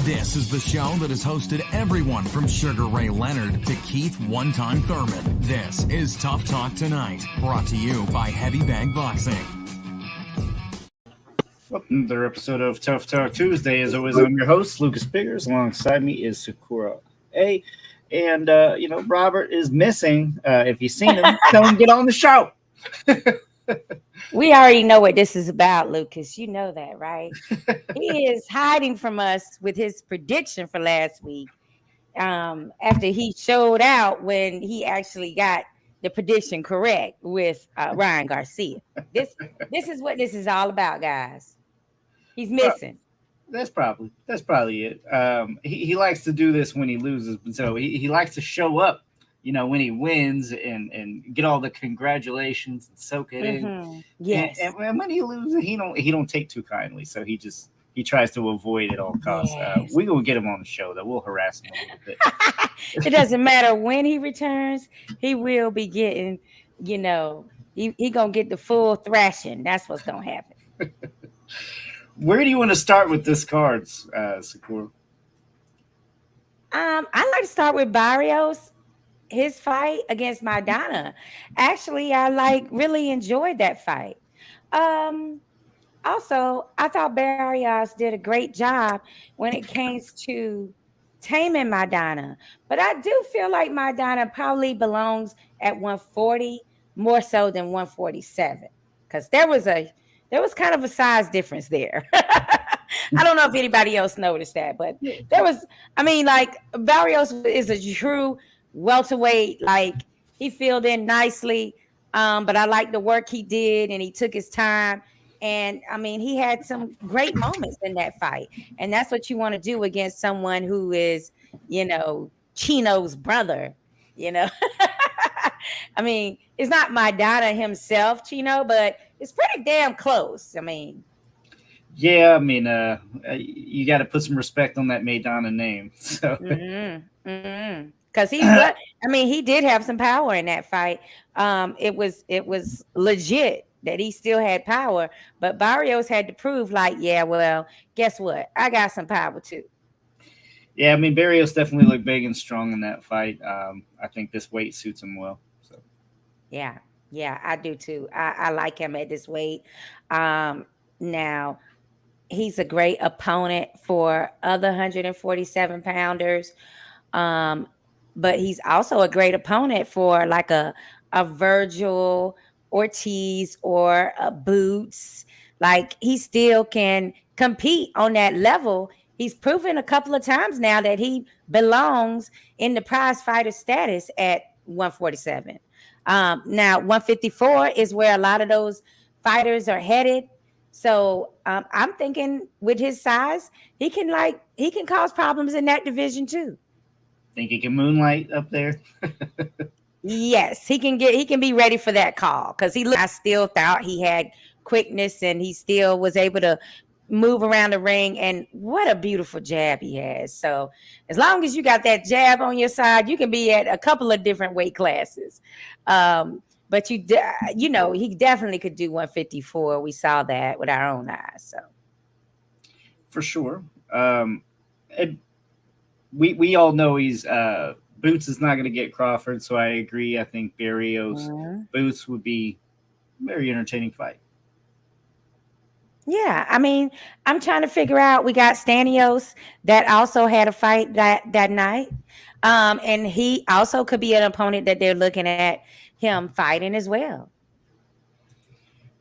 This is the show that has hosted everyone from Sugar Ray Leonard to Keith One-Time Thurman. This is Tough Talk Tonight, brought to you by Heavy Bag Boxing. Another episode of Tough Talk Tuesday. As always, I'm your host, Lucas Biggers. Alongside me is Sakura A. And, Robert is missing. If you've seen him, tell him to get on the show. We already know what this is about, Lucas. You know that, right? He is hiding from us with his prediction for last week after he showed out when he actually got the prediction correct with Ryan Garcia. This is what this is all about, guys. He's missing. That's probably it. He likes to do this when he loses, so he likes to show up, when he wins and get all the congratulations and soak it in. Yes. And when he loses, he don't take too kindly, so he tries to avoid at all costs. Yes. We will get him on the show, though. We'll harass him a little bit. It doesn't matter when he returns, he will be getting, he gonna get the full thrashing. That's what's gonna happen. Where do you want to start with this cards, Sakura? I'd like to start with Barrios. His fight against Maidana. Actually, I really enjoyed that fight. Also, I thought Barrios did a great job when it came to taming Maidana. But I do feel like Maidana probably belongs at 140 more so than 147 because there was kind of a size difference there. I don't know if anybody else noticed that, but Barrios is a true welterweight. He filled in nicely, but I like the work he did, and he took his time. And he had some great moments in that fight, and that's what you want to do against someone who is, Chino's brother. It's not Maidana himself, Chino, but it's pretty damn close. Yeah, you got to put some respect on that Maidana name. So. Because he did have some power in that fight. It was legit that he still had power, but Barrios had to prove guess what? I got some power too. Yeah, Barrios definitely looked big and strong in that fight. I think this weight suits him well. So. Yeah, I do too. I like him at this weight. Now, he's a great opponent for other 147 pounders. But he's also a great opponent for a Virgil Ortiz or a Boots. He still can compete on that level. He's proven a couple of times now that he belongs in the prize fighter status at 147. Now 154 is where a lot of those fighters are headed. So I'm thinking with his size, he can cause problems in that division too. Think he can moonlight up there? Yes, he can be ready for that call because I still thought he had quickness and he still was able to move around the ring, and what a beautiful jab he has. So as long as you got that jab on your side, you can be at a couple of different weight classes. But he definitely could do 154. We saw that with our own eyes. So for sure. We all know he's Boots is not going to get Crawford, so I agree. I think Barrios Boots would be a very entertaining fight. Yeah, I'm trying to figure out. We got Stanios that also had a fight that night, and he also could be an opponent that they're looking at him fighting as well.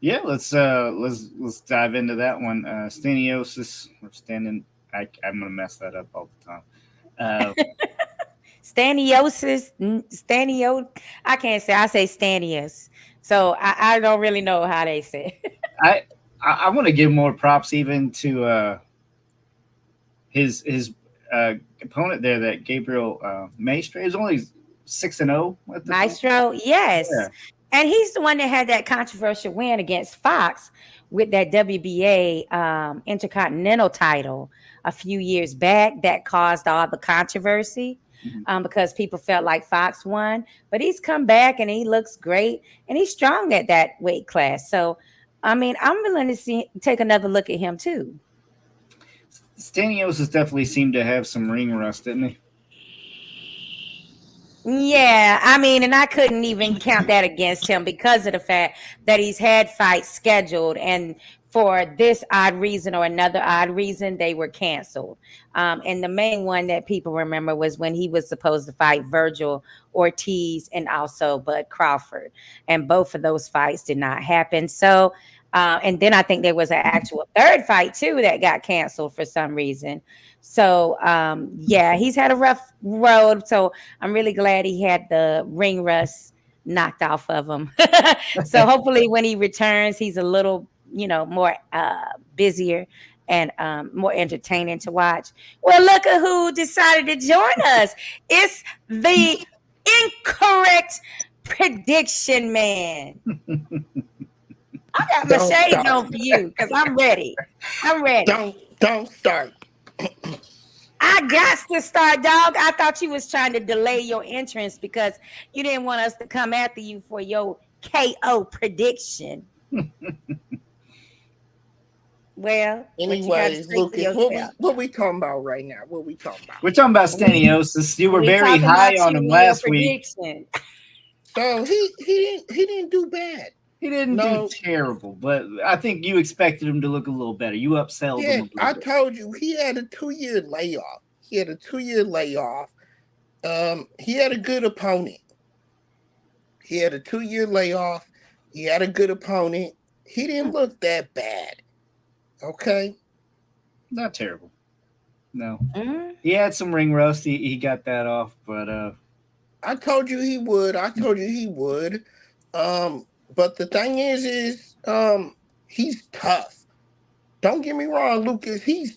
Yeah, let's dive into that one. Stanios or Stanin. I'm gonna mess that up all the time. Stanio. I can't say. I say Stanios. So I don't really know how they say it. I want to give more props even to his opponent there, that Gabriel Maestro. He's only 6-0. Maestro, yes. Yeah. And he's the one that had that controversial win against Fox with that WBA Intercontinental title a few years back that caused all the controversy because people felt like Fox won. But he's come back and he looks great and he's strong at that weight class. So, I'm willing to take another look at him too. Stanios definitely seemed to have some ring rust, didn't he? Yeah, I mean, and I couldn't even count that against him because of the fact that he's had fights scheduled, and for this odd reason or another odd reason, they were canceled. And the main one that people remember was when he was supposed to fight Virgil Ortiz and also Bud Crawford, and both of those fights did not happen. So, and then I think there was an actual third fight too that got canceled for some reason. So, yeah, he's had a rough road. So I'm really glad he had the ring rust knocked off of him. So hopefully when he returns, he's a little, more busier and more entertaining to watch. Well, look at who decided to join us. It's the incorrect prediction man. I got my shades on for you because I'm ready. Don't start. I got to start, dog. I thought you was trying to delay your entrance because you didn't want us to come after you for your KO prediction. Well, anyways, Lucas, what we talking about right now? What we talking about? We're talking about Staniosis. You were very high on him last week. So he didn't do bad. He didn't do terrible, but I think you expected him to look a little better. You upselled him. I told you he had a 2-year layoff. He had a good opponent. He had a 2-year layoff. He had a good opponent. He didn't look that bad. Okay? Not terrible. No. He had some ring rust. He got that off, but I told you he would. But the thing is he's tough. Don't get me wrong, Lucas. He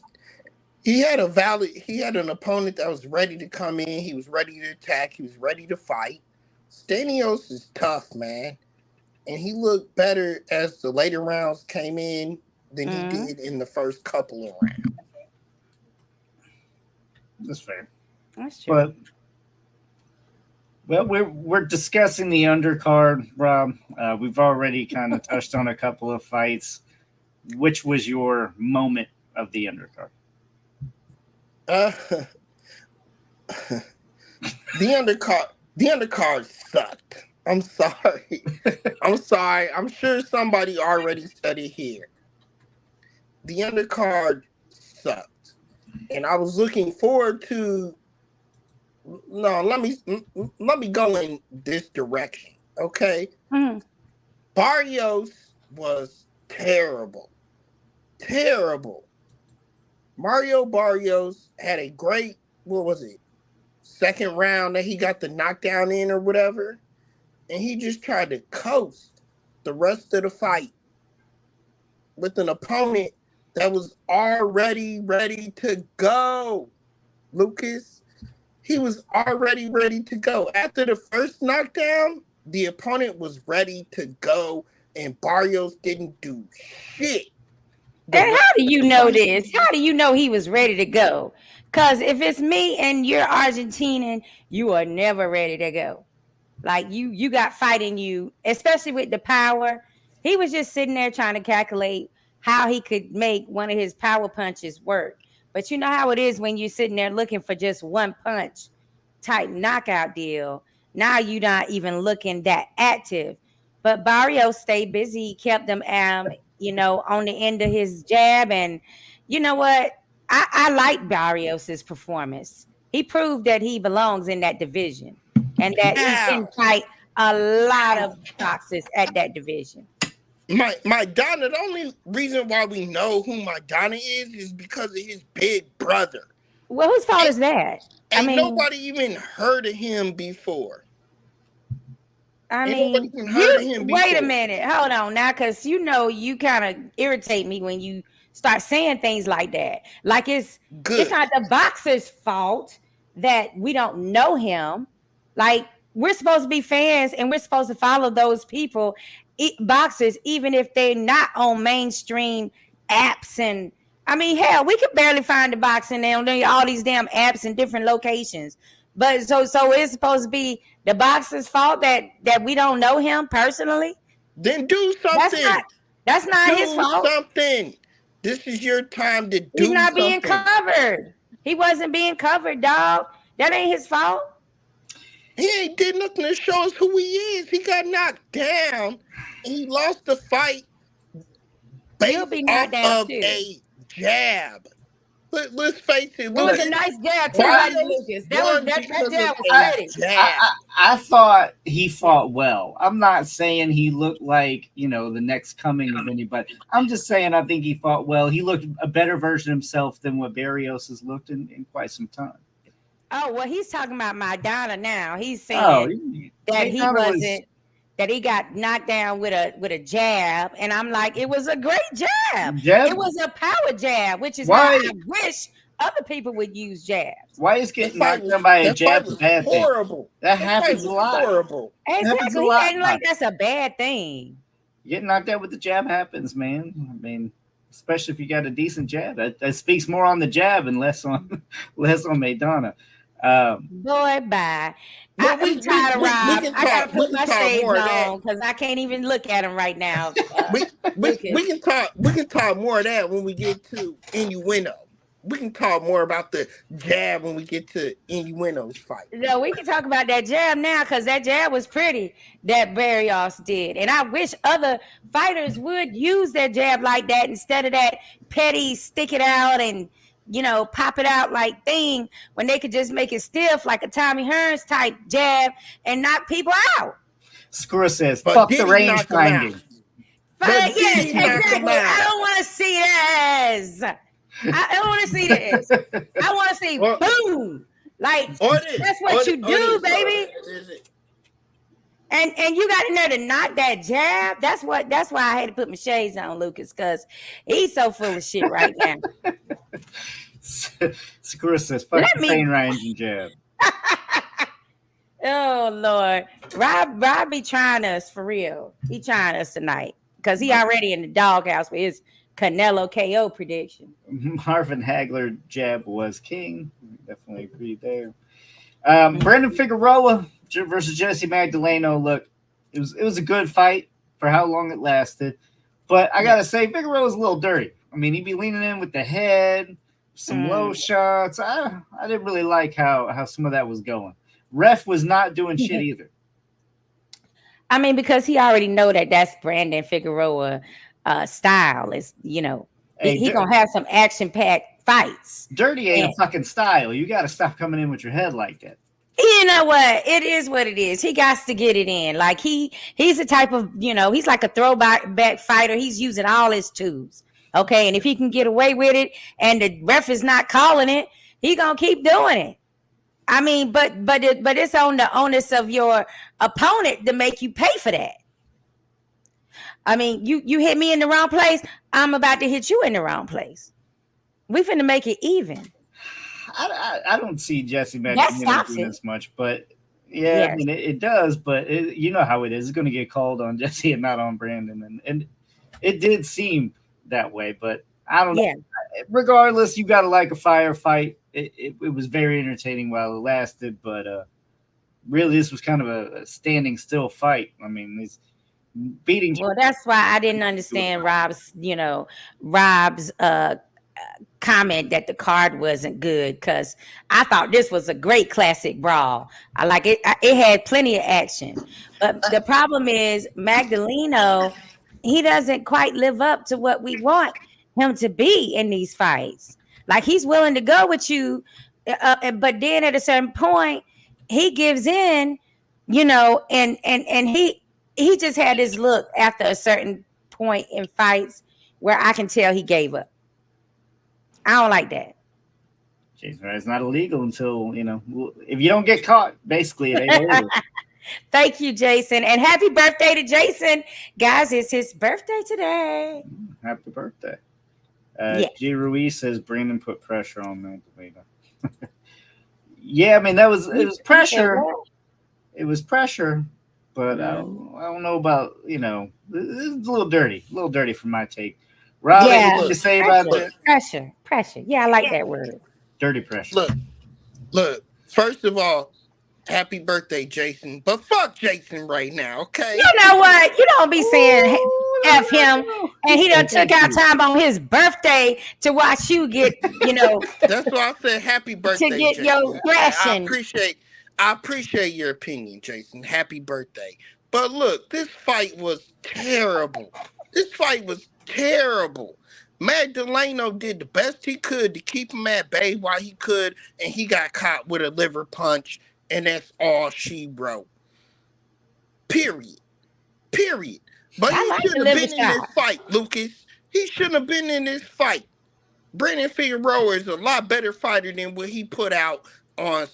had an opponent that was ready to come in. He was ready to attack. He was ready to fight. Stanios is tough, man. And he looked better as the later rounds came in than he did in the first couple of rounds. That's fair. That's true. Well, we're discussing the undercard, Rob. We've already kind of touched on a couple of fights. Which was your moment of the undercard? The undercard sucked. I'm sorry. I'm sure somebody already said it here. The undercard sucked, and I was looking forward to. No, let me go in this direction, okay? Barrios was terrible. Mario Barrios had a great, second round that he got the knockdown in or whatever, and he just tried to coast the rest of the fight with an opponent that was already ready to go, Lucas. He was already ready to go. After the first knockdown, the opponent was ready to go, and Barrios didn't do shit. And how do you know this? How do you know he was ready to go? Because if it's me and you're Argentinian, you are never ready to go. Like you got fight in you, especially with the power. He was just sitting there trying to calculate how he could make one of his power punches work. But you know how it is when you're sitting there looking for just one punch type knockout deal. Now you're not even looking that active. But Barrios stayed busy. He kept them, on the end of his jab. And you know what? I like Barrios' performance. He proved that he belongs in that division and that he can fight a lot of boxes at that division. Maidana, the only reason why we know who Maidana is because of his big brother. Well, whose fault is that? Nobody even heard of him before. Wait a minute. Hold on now, because you kind of irritate me when you start saying things like that. Like it's not the boxer's fault that we don't know him. Like we're supposed to be fans and we're supposed to follow those people. Boxers, even if they're not on mainstream apps, and hell, we could barely find the boxing on all these damn apps in different locations. But so it's supposed to be the boxer's fault that we don't know him personally. Then do something. That's not his fault. This is your time to do He's not being something. covered. He wasn't being covered, dog. That ain't his fault. He ain't did nothing to show us who he is. He got knocked down. He lost the fight He'll based be off knocked down of too. a jab. Let's face it. It was a nice jab, too, Lucas. That jab was pretty. I thought he fought well. I'm not saying he looked like, the next coming of anybody. I'm just saying I think he fought well. He looked a better version of himself than what Barrios has looked in quite some time. Oh, well, he's talking about Maidana now. He's saying that he wasn't. That he got knocked down with a jab, and I'm like, it was a great jab. It was a power jab, which is why I wish other people would use jabs. Why is getting knocked down by a jab a bad thing? Horrible. That happens a lot. Horrible. Exactly. And like that's a bad thing. Getting knocked out with the jab happens, man. I mean, especially if you got a decent jab. That speaks more on the jab and less on Maidana. Boy, bye. I'm tired of Rob. I gotta put my shades on because I can't even look at him right now. We can talk more of that when we get to Innuendo. We can talk more about the jab when we get to Innuendo's fight. No, we can talk about that jab now because that jab was pretty that Barrios did, and I wish other fighters would use their jab like that instead of that petty stick it out and pop it out like thing when they could just make it stiff like a Tommy Hearns type jab and knock people out. Screw says, fuck the range finding. Yes, exactly. I don't want to see this. I don't want to see this. I want to see boom. Like, that's what you do, baby. And you got in there to knock that jab. That's why I had to put my shades on, Lucas, because he's so full of shit right now. Screw says, fuck the same range and jab. Oh Lord, Rob be trying us for real. He trying us tonight because he already in the doghouse with his Canelo KO prediction. Marvin Hagler jab was king. Definitely agree there. Brandon Figueroa versus Jesse Magdaleno. Look, it was a good fight for how long it lasted, but I gotta say Figueroa was a little dirty. I mean, he'd be leaning in with the head, some low shots. I didn't really like how some of that was going. Ref was not doing shit either. I mean, because he already know that's Brandon Figueroa style. Is he gonna have some action-packed fights. Dirty ain't a fucking style. You got to stop coming in with your head like that. You know what? It is what it is. He got to get it in. Like he's the type of, he's like a throwback fighter. He's using all his tools. Okay. And if he can get away with it and the ref is not calling it, he going to keep doing it. I mean, but it's on the onus of your opponent to make you pay for that. I mean, you hit me in the wrong place. I'm about to hit you in the wrong place. We finna make it even. I don't see Jesse Magdaleno doing this much, but yeah, yes. I mean it does. But you know how it is. It's going to get called on Jesse and not on Brandon, and it did seem that way. But I don't know. Regardless, you got to like a firefight. It was very entertaining while it lasted, but really this was kind of a standing still fight. I mean, it's beating. Well, that's why I didn't understand Rob's comment that the card wasn't good, because I thought this was a great classic brawl. I like it. It had plenty of action, but the problem is Magdaleno, he doesn't quite live up to what we want him to be in these fights. Like he's willing to go with you, but then at a certain point he gives in, and he just had this look after a certain point in fights where I can tell he gave up. I don't like that. Jason, it's not illegal until, if you don't get caught, basically it ain't illegal. Thank you, Jason. And happy birthday to Jason. Guys, it's his birthday today. Happy birthday. G. Ruiz says Brandon put pressure on Magdaleno. Yeah, I mean, it was pressure. It was pressure, but I don't know about, it's a little dirty for my take. Rob, anything to say about that? Pressure. Yeah, I like that word. Dirty pressure. Look. First of all, happy birthday, Jason. But fuck Jason right now, okay? You know what? You don't be saying F him, and he done took out time on his birthday to watch you get, That's why I said happy birthday, to get Jason. your thrashing. I appreciate your opinion, Jason. Happy birthday. But look, this fight was terrible. Magdaleno did the best he could to keep him at bay while he could, and he got caught with a liver punch, and that's all she wrote. Period. But he shouldn't have been in this fight, Lucas. He shouldn't have been in this fight. Brandon Figueroa is a lot better fighter than what he put out on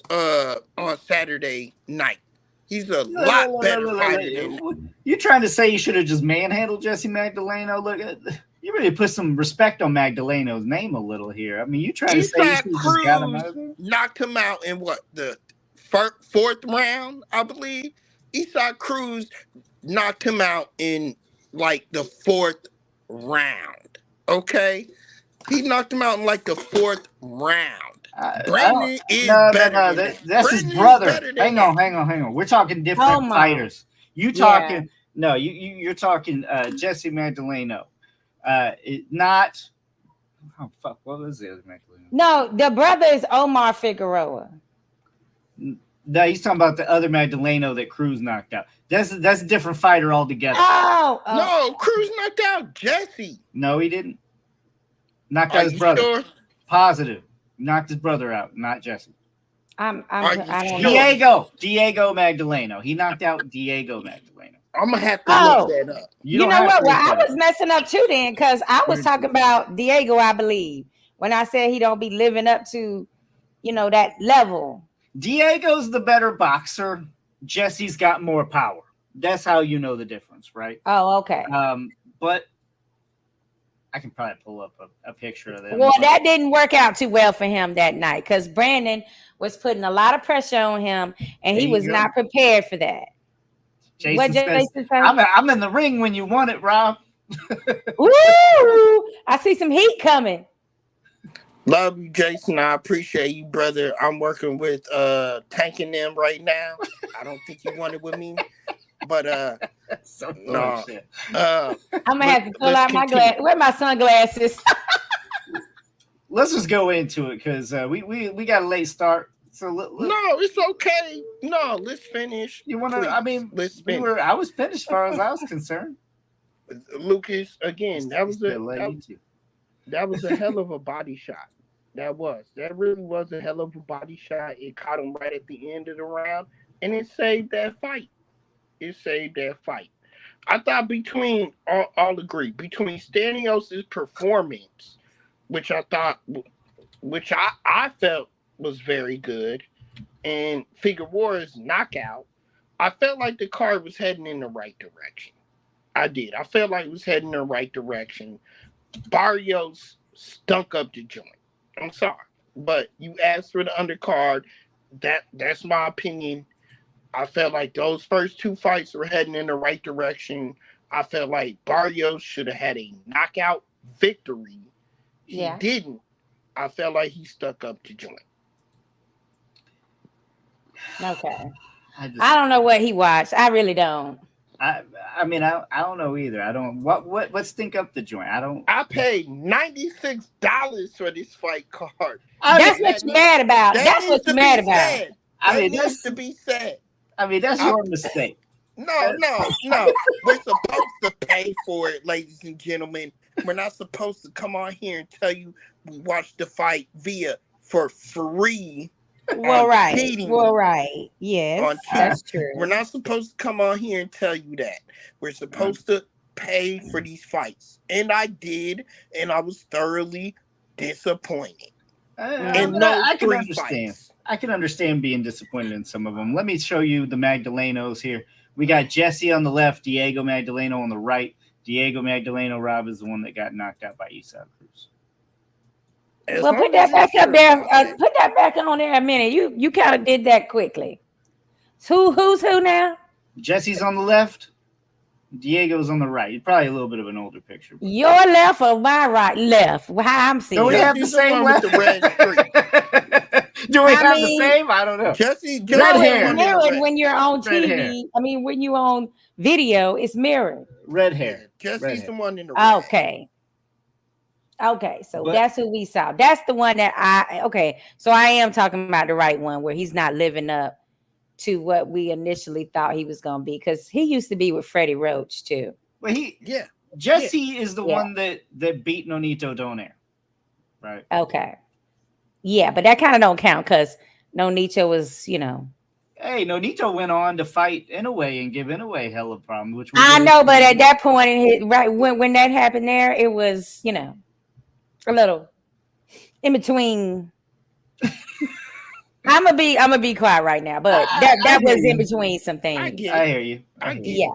Saturday night. He's a lot better fighter than. You trying to say you should have just manhandled Jesse Magdaleno? Look, you really put some respect on Magdaleno's name a little here. I mean, you trying to say you should just got him out of there? Knocked him out in what, the fourth round, I believe. Isaac Cruz knocked him out in like the fourth round. Okay, he knocked him out in like the fourth round. Brandon is better. That's his brother. Hang on. We're talking different fighters. You talking? No, you're talking Jesse Magdaleno. Not. Oh fuck! What was the other Magdaleno? No, the brother is Omar Figueroa. No, he's talking about the other Magdaleno that Cruz knocked out. That's a different fighter altogether. Oh. No, Cruz knocked out Jesse. No, he didn't. Knocked out his brother. Sure? Positive. Knocked his brother out, not Jesse. I don't know. Diego Magdaleno. He knocked out Diego Magdaleno. I'm gonna have to look that up. You know what? Well, I was messing up too then, because I was talking about Diego, I believe, when I said he don't be living up to, that level. Diego's the better boxer. Jesse's got more power. That's how you know the difference, right? Oh, okay. But I can probably pull up a picture of them. Well, that didn't work out too well for him that night because Brandon was putting a lot of pressure on him, and he was not prepared for that. Jason says, I'm in the ring when you want it, Rob. Ooh, I see some heat coming. Love you, Jason. I appreciate you, brother. I'm working with tanking them right now. I don't think you want it with me, but no. I'm gonna have to pull out my glass. Where are my sunglasses? Let's just go into it because we got a late start. So no, it's okay. No, let's finish. You want to? I mean, let's finish. I was finished as far as I was concerned. Lucas, again, that was a hell of a body shot. That really was a hell of a body shot. It caught him right at the end of the round, and it saved that fight. I thought all agree between Stanios' performance, which I felt was very good, and Figueroa's knockout, I felt like the card was heading in the right direction. I did. I felt like it was heading in the right direction. Barrios stunk up the joint. I'm sorry, but you asked for the undercard. That's my opinion. I felt like those first two fights were heading in the right direction. I felt like Barrios should have had a knockout victory. He didn't. I felt like he stuck up the joint. Okay. I don't know what he watched. I really don't. I mean, I don't know either. I don't. What stink up the joint? I paid $96 for this fight card. That's what you're mad about. That's what you're mad about. I mean, that needs to be said. I mean, that's your mistake. No. We're supposed to pay for it, ladies and gentlemen. We're not supposed to come on here and tell you we watched the fight for free. Well, right. Yes, that's true. We're not supposed to come on here and tell you that. We're supposed to pay for these fights. And I did, and I was thoroughly disappointed. I can understand. I can understand being disappointed in some of them. Let me show you the Magdalenos here. We got Jesse on the left, Diego Magdaleno on the right. Diego Magdaleno, Rob, is the one that got knocked out by Isaac Cruz. Well, put that back up there. Put that back on there a minute. You kind of did that quickly. Who's who now? Jesse's on the left. Diego's on the right. Probably a little bit of an older picture. Your left or my right? Left. How I'm seeing. Do we have the same left? Do we have the same? I don't know. Jesse, mirrored when you're on TV. I mean, when you're on video, it's mirrored. red Yeah, hair. Jesse's Red the hair. one in the red. Okay, so But- that's who we saw. That's the one that so I am talking about the right one where he's not living up to what we initially thought he was gonna be, because he used to be with Freddie Roach too. Well, Jesse is the one that beat Nonito Donaire, right? Okay. Yeah, but that kind of don't count because Nonito was, Hey, Nonito went on to fight Inoue and give Inoue hell of a problem, which I know, but at that point in his right when that happened there, it was, a little in between. I'm gonna be quiet right now, but that was in between some things. I hear you. Yeah.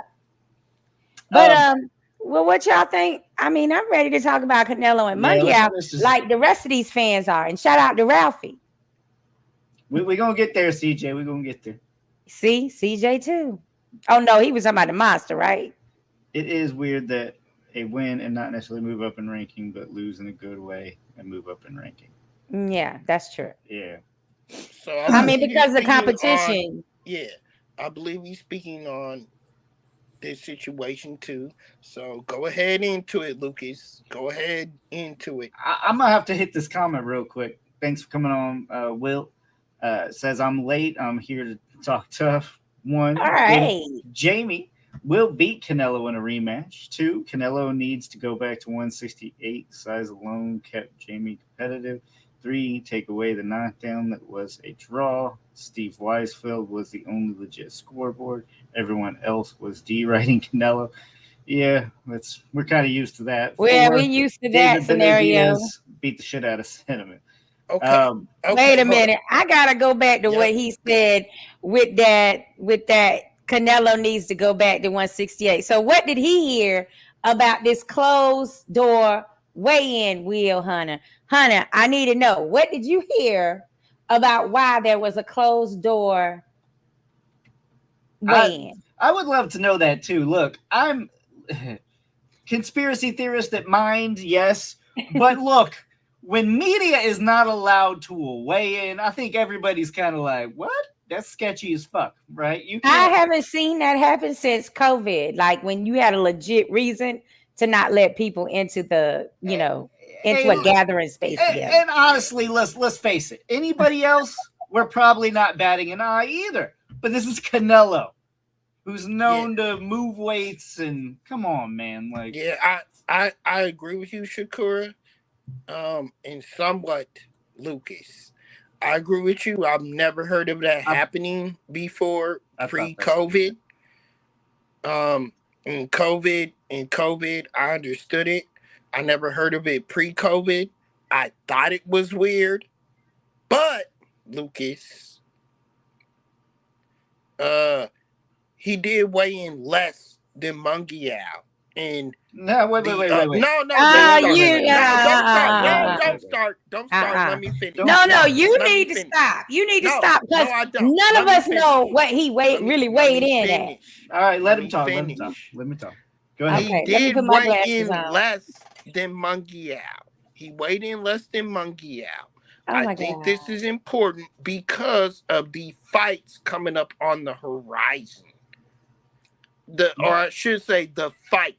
But well, what y'all think? I mean, I'm ready to talk about Canelo and Munguia like the rest of these fans are. And shout out to Ralphie. We're gonna get there, CJ. We're gonna get there. See, CJ too. Oh no, he was talking about the monster, right? It is weird that a win and not necessarily move up in ranking, but lose in a good way and move up in ranking. Yeah, that's true. Yeah. So I mean, because of competition. I believe he's speaking on this situation too. So go ahead into it, Lucas. Go ahead into it. I'm gonna have to hit this comment real quick. Thanks for coming on, Will. Says I'm late. I'm here to talk tough. 1, all right. Jamie will beat Canelo in a rematch. 2, Canelo needs to go back to 168. Size alone kept Jamie competitive. 3, take away the knockdown that was a draw. Steve Weisfeld was the only legit scoreboard. Everyone else was D-writing Canelo. Yeah, we're kind of used to that. 4, we're used to that scenario. Beat the shit out of Cinnamon. Okay. Wait a minute. I gotta go back to what he said with that Canelo needs to go back to 168. So what did he hear about this closed door weigh-in, Will Hunter? Hunter, I need to know, what did you hear about why there was a closed door weigh-in? I would love to know that too. Look, I'm conspiracy theorist at mind, yes, but look, when media is not allowed to weigh in, I think everybody's kind of like, what? That's sketchy as fuck, right? I haven't seen that happen since COVID. Like when you had a legit reason to not let people into the, into a gathering space together. And honestly, let's face it. Anybody else, we're probably not batting an eye either. But this is Canelo, who's known to move weights, and come on, man. Like, I agree with you, Shakura. And somewhat, Lucas. I agree with you. I've never heard of that happening before pre-COVID. In COVID, I understood it. I never heard of it pre-COVID. I thought it was weird. But, Lucas, he did weigh in less than Munguia. And no, wait. No, don't start. Let me finish. No, you need to stop. You need to stop because none of us know what he really weighed in at. All right, let him talk. Let me talk. Go ahead. He did weigh in less than Munguia. He weighed in less than Munguia. I think this is important because of the fights coming up on the horizon. Or I should say the fight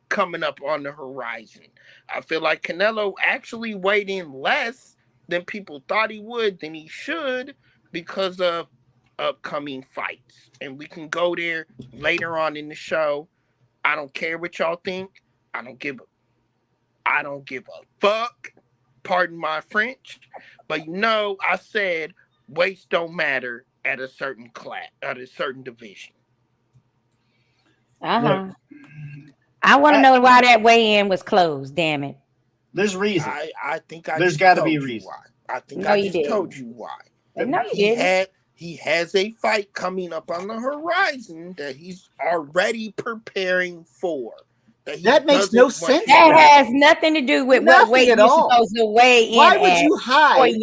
coming up on the horizon. I feel like Canelo actually weighed in less than people thought he would, than he should, because of upcoming fights. And we can go there later on in the show. I don't care what y'all think. I don't give a fuck. Pardon my French. But I said weights don't matter at a certain class, at a certain division. Look, I want to know why that weigh-in was closed. Damn it! There's reason. I think there's got to be a reason. Why. I think I just told you why. No, you didn't. He has a fight coming up on the horizon that he's already preparing for. That makes no sense. That has nothing to do with what weight you're supposed to weigh in. Why would you hide?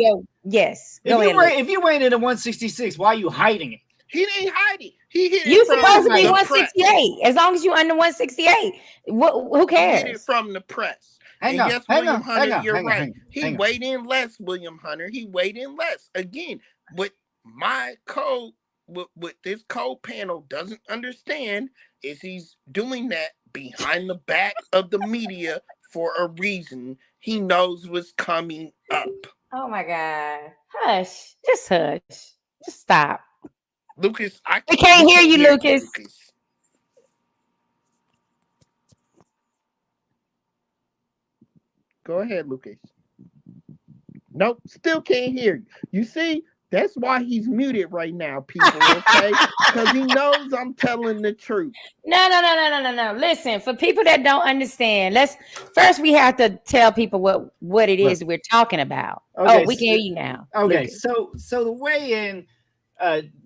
Yes. If you weighed in at 166, why are you hiding it? He didn't hide it. He hit it. You supposed to be 168. As long as you under 168, who cares? He hit it from the press. Hang on. You're right. He weighed in less, William Hunter. He weighed in less. Again, with my code what this cold panel doesn't understand is he's doing that behind the back of the media for a reason. He knows what's coming up. Oh my God. Hush. Just hush. Just stop. Lucas, We can't hear you, Lucas. Go ahead, Lucas. Nope, still can't hear you. You see, that's why he's muted right now, people, okay? Because he knows I'm telling the truth. No. Listen, for people that don't understand, first we have to tell people what it is we're talking about. Okay, we can hear you now. Okay, so the weigh-in,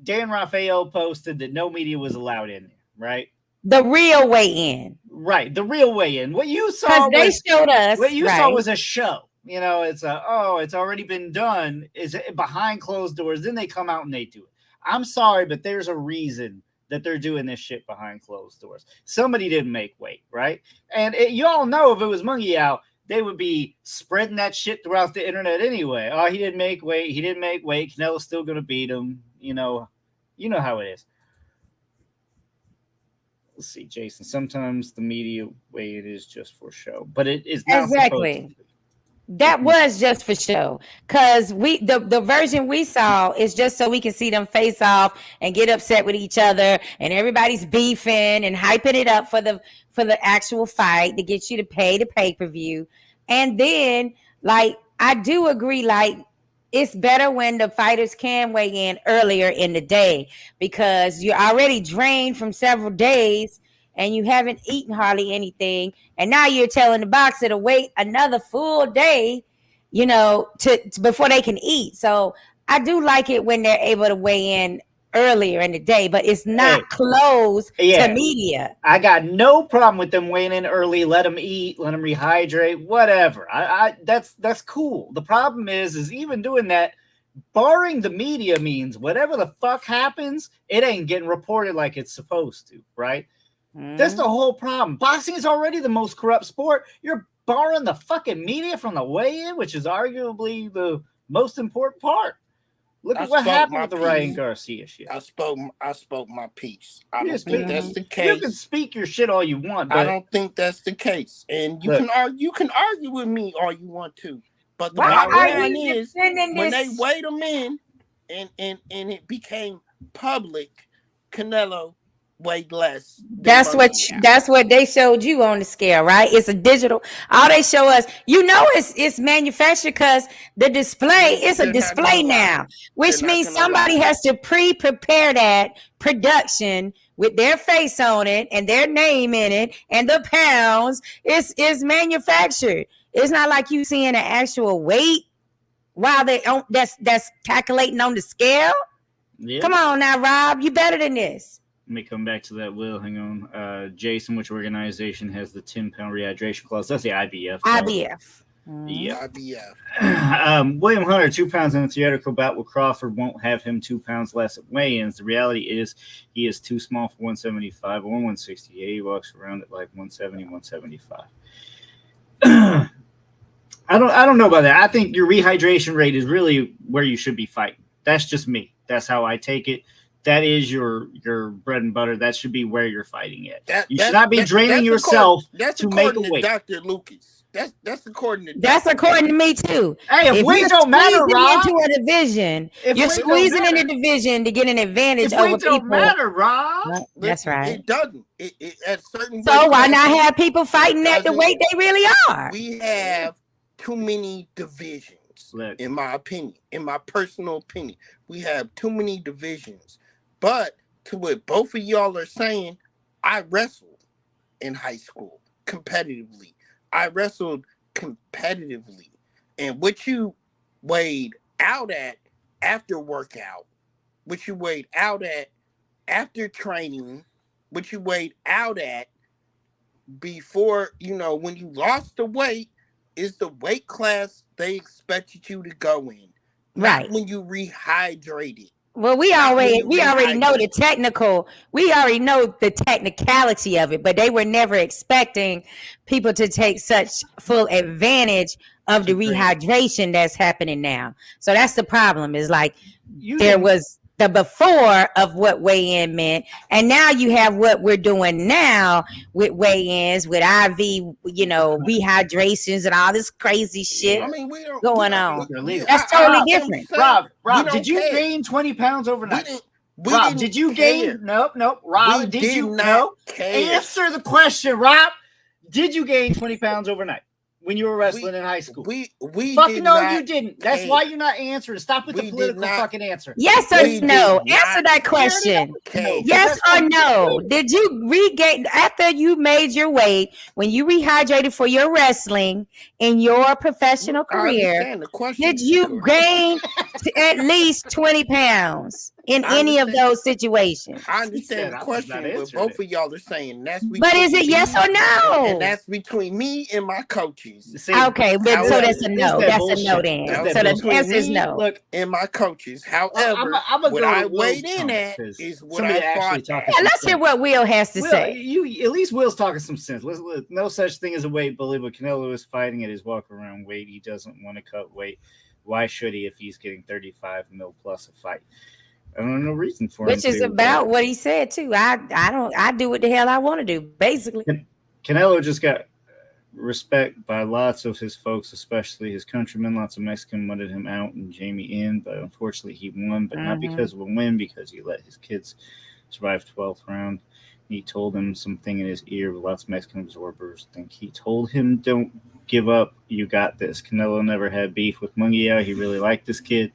Dan Rafael posted that no media was allowed in there, right? The real weigh-in. Right, the real weigh-in. What you saw showed us. What you saw was a show. You know, it's already been done. Is behind closed doors. Then they come out and they do it. I'm sorry, but there's a reason that they're doing this shit behind closed doors. Somebody didn't make weight, right? And you all know if it was Munguia, they would be spreading that shit throughout the internet anyway. Oh, he didn't make weight. He didn't make weight. Canelo's still going to beat him. You know how it is. Let's see, Jason. Sometimes the media weight is just for show, but it is not exactly. That was just for show, because the version we saw is just so we can see them face off and get upset with each other, and everybody's beefing and hyping it up for the actual fight to get you to pay the pay-per-view. And then, like, I do agree, like, it's better when the fighters can weigh in earlier in the day, because you're already drained from several days and you haven't eaten hardly anything, and now you're telling the boxer to wait another full day, to before they can eat. So I do like it when they're able to weigh in earlier in the day, but it's not closed to media. I got no problem with them weighing in early. Let them eat, let them rehydrate, whatever. That's cool. The problem is even doing that, barring the media, means whatever the fuck happens, it ain't getting reported like it's supposed to, right? That's the whole problem. Boxing is already the most corrupt sport. You're barring the fucking media from the weigh-in, which is arguably the most important part. Look at what happened with the Ryan Garcia shit. I spoke my piece. I don't think that's the case. You can speak your shit all you want, but I don't think that's the case. And you can argue with me all you want to. But the bottom line is, when they weighed him in and it became public, Canelo weighed less. That's what they showed you on the scale, right? It's a digital. All they show us, it's manufactured, because the display is a display now, which means somebody has to prepare that production with their face on it and their name in it and the pounds. It's manufactured. It's not like you seeing an actual weight while that's calculating on the scale. Yeah. Come on now, Rob, you better than this. Let me come back to that, Will. Hang on. Jason, which organization has the 10-pound rehydration clause? That's the IBF. IBF. Yeah. IBF. William Hunter, 2 pounds in a theoretical bout with Crawford won't have him 2 pounds less at weigh-ins. The reality is he is too small for 175 or 168. He walks around at like 170, 175. I don't know about that. I think your rehydration rate is really where you should be fighting. That's just me. That's how I take it. That is your bread and butter. That should be where you're fighting at. You should not be draining yourself to make a weight. Dr. Lucas. That's according to. That's according to me too. Hey, if weight don't matter, Rob, into a division, you're squeezing in a division to get an advantage over people. Don't matter, Rob. That's right. It doesn't. It at certain. So why not have people fighting at the weight they really are? We have too many divisions, in my opinion. In my personal opinion, we have too many divisions. But to what both of y'all are saying, I wrestled in high school competitively. I wrestled competitively. And what you weighed out at after workout, what you weighed out at after training, what you weighed out at before, when you lost the weight, is the weight class they expected you to go in. Right. Not when you rehydrated. Well, we already know the technical. We already know the technicality of it, but they were never expecting people to take such full advantage of the rehydration that's happening now. So that's the problem. Is like there was the before of what weigh-in meant, and now you have what we're doing now with weigh-ins, with IV, rehydrations and all this crazy shit we don't going on. illegal. That's totally different. Rob, did you gain 20 pounds overnight? Rob, did you gain? Nope. Rob, did you? No. Answer the question, Rob. Did you gain 20 pounds overnight when you were wrestling in high school? We fucking no, you didn't. That's why you're not answering. Stop with the political fucking answer. Yes or no? Answer that question. Yes or no? Did you regain after you made your weight when you rehydrated for your wrestling in your professional career? Did you gain at least 20 pounds in any of those situations? I understand the question, but both of y'all are saying that's. But is it yes or no? And that's between me and my coaches. See, okay, but so that's a no. That's a no then. So the answer is no. Look, and my coaches. However, what I weighed in at is what I fought. Let's hear what Will has to say. At least Will's talking some sense. No such thing as a weight bully, but Canelo is fighting at his walk-around weight. He doesn't want to cut weight. Why should he if he's getting 35 mil plus a fight? I don't know no reason for him. Which is about what he said too. I do what the hell I want to do, basically. Canelo just got respect by lots of his folks, especially his countrymen. Lots of Mexican wanted him out and Jamie in, but unfortunately he won, but not because of a win, because he let his kids survive 12th round. He told him something in his ear with lots of Mexican absorbers. I think he told him, don't give up. You got this. Canelo never had beef with Munguia. He really liked this kid,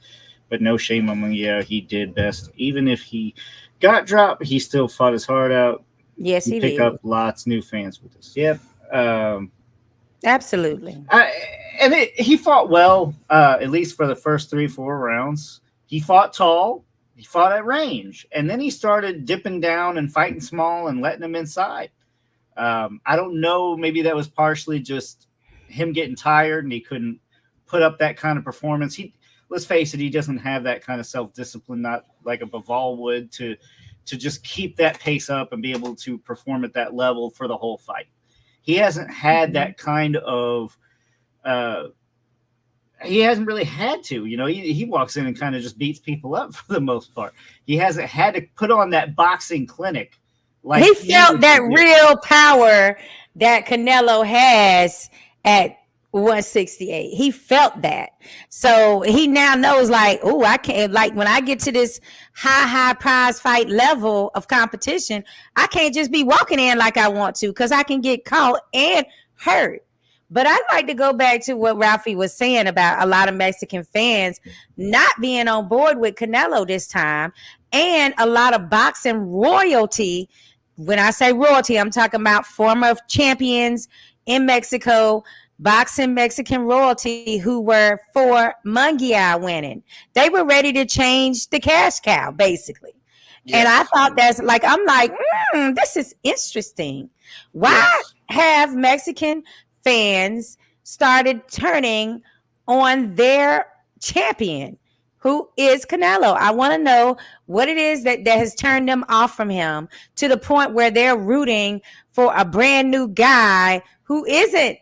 but no shame on Munguia. He did best. Even if he got dropped, he still fought his heart out. Yes, he pick did. Up lots new fans with this. Yep. Absolutely. He fought well, at least for the first 3-4 rounds. He fought tall. He fought at range. And then he started dipping down and fighting small and letting him inside. I don't know. Maybe that was partially just him getting tired and he couldn't put up that kind of performance. Let's face it, he doesn't have that kind of self-discipline, not like a Bivol would, to just keep that pace up and be able to perform at that level for the whole fight. He hasn't had that kind of he hasn't really had to, he walks in and kind of just beats people up for the most part. He hasn't had to put on that boxing clinic. Like he felt that real power that Canelo has at 168. He felt that. So he now knows I can't, when I get to this high prize fight level of competition, I can't just be walking in like I want to, because I can get caught and hurt. But I'd like to go back to what Ralphie was saying about a lot of Mexican fans not being on board with Canelo this time, and a lot of boxing royalty. When I say royalty, I'm talking about former champions in Mexico, boxing Mexican royalty, who were for Munguia winning. They were ready to change the cash cow, basically. Yes. And I thought this is interesting. Why have Mexican fans started turning on their champion, who is Canelo? I want to know what it is that has turned them off from him to the point where they're rooting for a brand new guy who he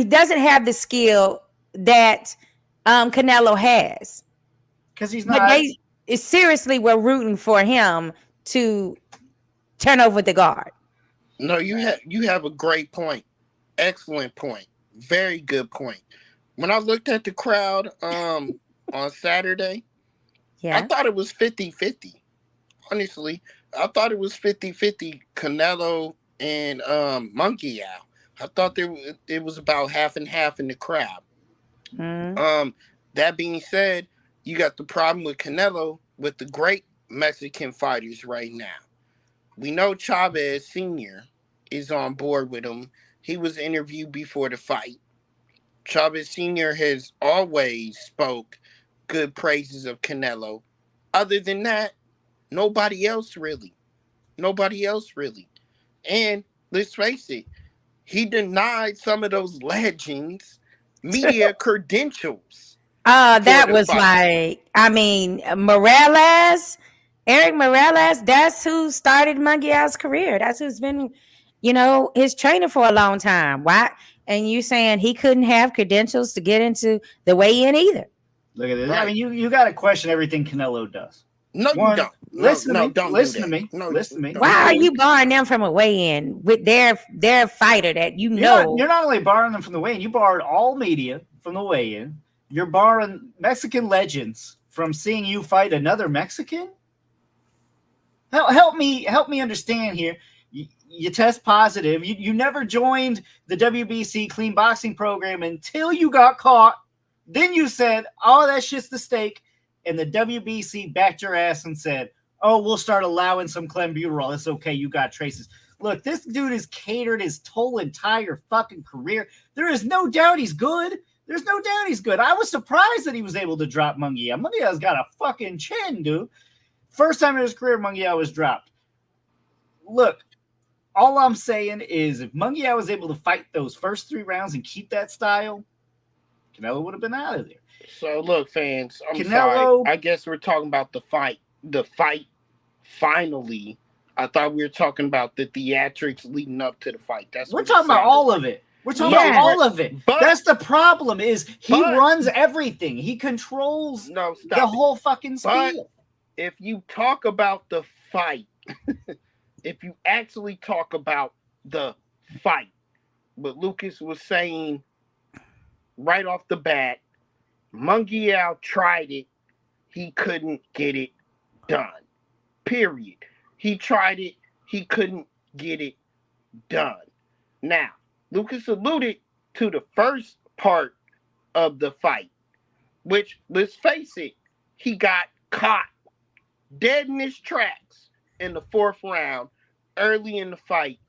doesn't have the skill that Canelo has. Because he's not. But they seriously were rooting for him to turn over the guard. No, you have a great point. Excellent point. Very good point. When I looked at the crowd on Saturday, I thought it was 50-50. Honestly, I thought it was 50-50 Canelo and Munguia. I thought it was about half and half in the crowd. That being said, you got the problem with Canelo with the great Mexican fighters right now. We know Chavez Sr. is on board with him. He was interviewed before the fight. Chavez Sr. has always spoke good praises of Canelo. Other than that, nobody else really. And let's face it, he denied some of those legends media credentials. That was Morales, Eric Morales. That's who started Munguia's career. That's who's been, his trainer for a long time. Why? And you saying he couldn't have credentials to get into the weigh-in either? Look at this. Right. I mean, you got to question everything Canelo does. No, One, you don't. Listen to me. Don't Listen do to me. that. Listen to me. Why are you barring them from a weigh-in with their fighter that you know? You're not only barring them from the weigh-in, you barred all media from the weigh-in. You're barring Mexican legends from seeing you fight another Mexican. Help me understand here. You test positive. You never joined the WBC clean boxing program until you got caught. Then you said, "Oh, that shit's the stake," and the WBC backed your ass and said, "Oh, we'll start allowing some clenbuterol. It's okay. You got traces." Look, this dude has catered his whole entire fucking career. There is no doubt he's good. There's no doubt he's good. I was surprised that he was able to drop Munguia. Munguia's got a fucking chin, dude. First time in his career, Munguia was dropped. Look, all I'm saying is if Munguia was able to fight those first 3 rounds and keep that style, Canelo would have been out of there. So, look, fans, I'm sorry. I guess we're talking about the fight. The fight, finally. I thought we were talking about the theatrics leading up to the fight. We're talking about all of it. We're talking about all of it. But that's the problem is he runs everything. He controls the whole fucking spiel. But if you talk about the fight, if you actually talk about the fight, what Lucas was saying right off the bat, Munguia tried it. He couldn't get it done. Period. He tried it. He couldn't get it done. Now, Lucas alluded to the first part of the fight, which, let's face it, he got caught dead in his tracks in the 4th round early in the fight,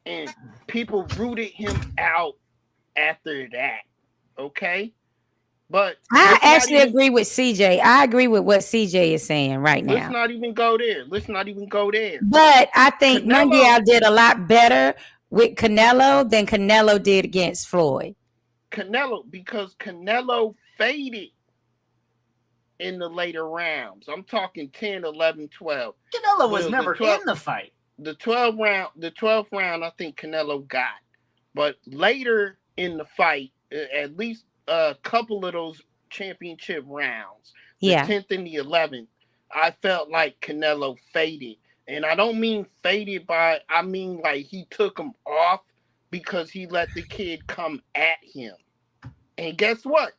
and people rooted him out after that. Okay? But I actually agree with CJ. I agree with what CJ is saying right now. Let's not even go there. But I think Munguia did a lot better with Canelo than Canelo did against Floyd. Because Canelo faded in the later rounds. I'm talking 10, 11, 12. Canelo was never in the fight. The 12th round, I think Canelo got. But later in the fight, at least a couple of those championship rounds, the 10th and the 11th, I felt like Canelo faded. And I don't mean faded I mean like he took him off because he let the kid come at him. And guess what?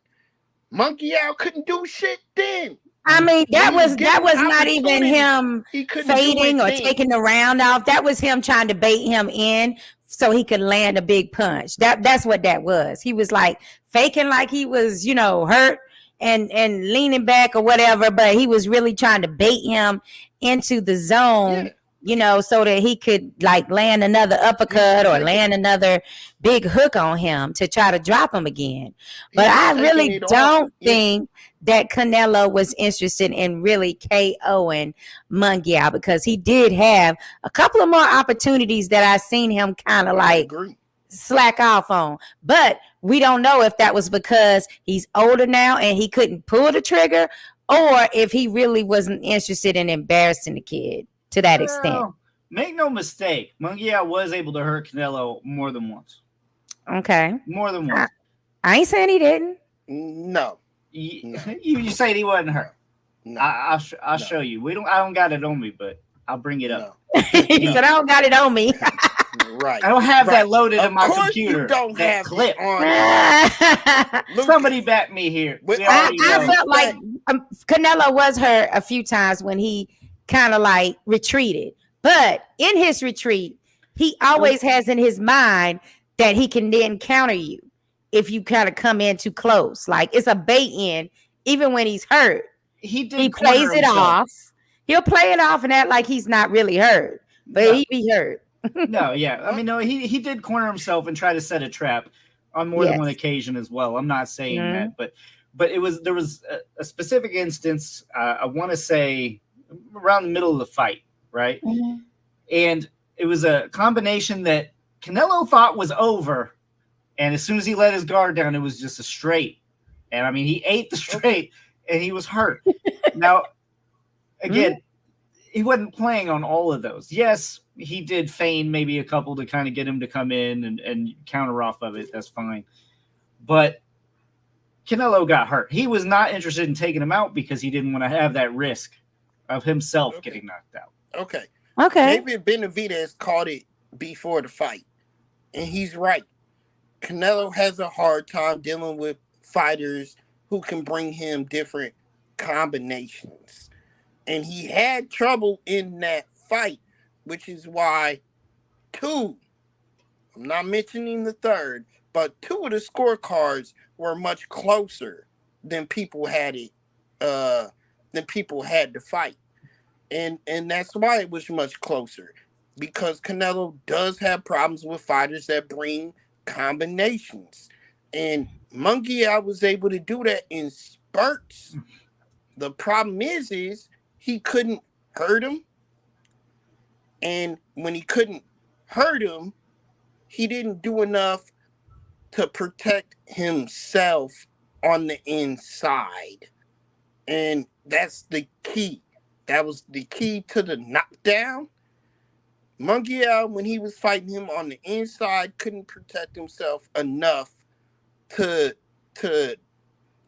Munguia couldn't do shit then. I mean, that was not even him fading or taking the round off. That was him trying to bait him in so he could land a big punch. That's what that was. He was like faking like he was, hurt and leaning back or whatever, but he was really trying to bait him into the zone, so that he could like land another uppercut or land another big hook on him to try to drop him again. But I really don't think that Canelo was interested in really KOing Munguia because he did have a couple of more opportunities that I seen him kind of like slack off on. But we don't know if that was because he's older now and he couldn't pull the trigger, or if he really wasn't interested in embarrassing the kid to that extent. Make no mistake, Munguia was able to hurt Canelo more than once. Okay. More than once. I ain't saying he didn't. No. You say he wasn't hurt. No. I'll show you. I don't got it on me, but I'll bring it up. He said I don't got it on me. Right. I don't have that loaded in my computer. You don't have clip on. Somebody back me here. I felt like Canelo was hurt a few times when he kind of like retreated. But in his retreat, he always has in his mind that he can then counter you if you kind of come in too close. Like it's a bait in, even when he's hurt. He plays it off. He'll play it off and act like he's not really hurt, but he be hurt. He did corner himself and try to set a trap on more than one occasion as well. I'm not saying that, but there was a specific instance. I want to say around the middle of the fight, right? Mm-hmm. And it was a combination that Canelo thought was over, and as soon as he let his guard down, it was just a straight. And I mean, he ate the straight, and he was hurt. Now, again, he wasn't playing on all of those. Yes, he did feign maybe a couple to kind of get him to come in and counter off of it. That's fine. But Canelo got hurt. He was not interested in taking him out because he didn't want to have that risk of himself getting knocked out. Okay. Okay. David Benavidez called it before the fight, and he's right. Canelo has a hard time dealing with fighters who can bring him different combinations. And he had trouble in that fight, which is why I'm not mentioning the third, but 2 of the scorecards were much closer than people had the fight. And that's why it was much closer, because Canelo does have problems with fighters that bring combinations. And Munguia was able to do that in spurts. The problem is he couldn't hurt him. And when he couldn't hurt him, he didn't do enough to protect himself on the inside. And that's the key. That was the key to the knockdown. Munguia, when he was fighting him on the inside, couldn't protect himself enough to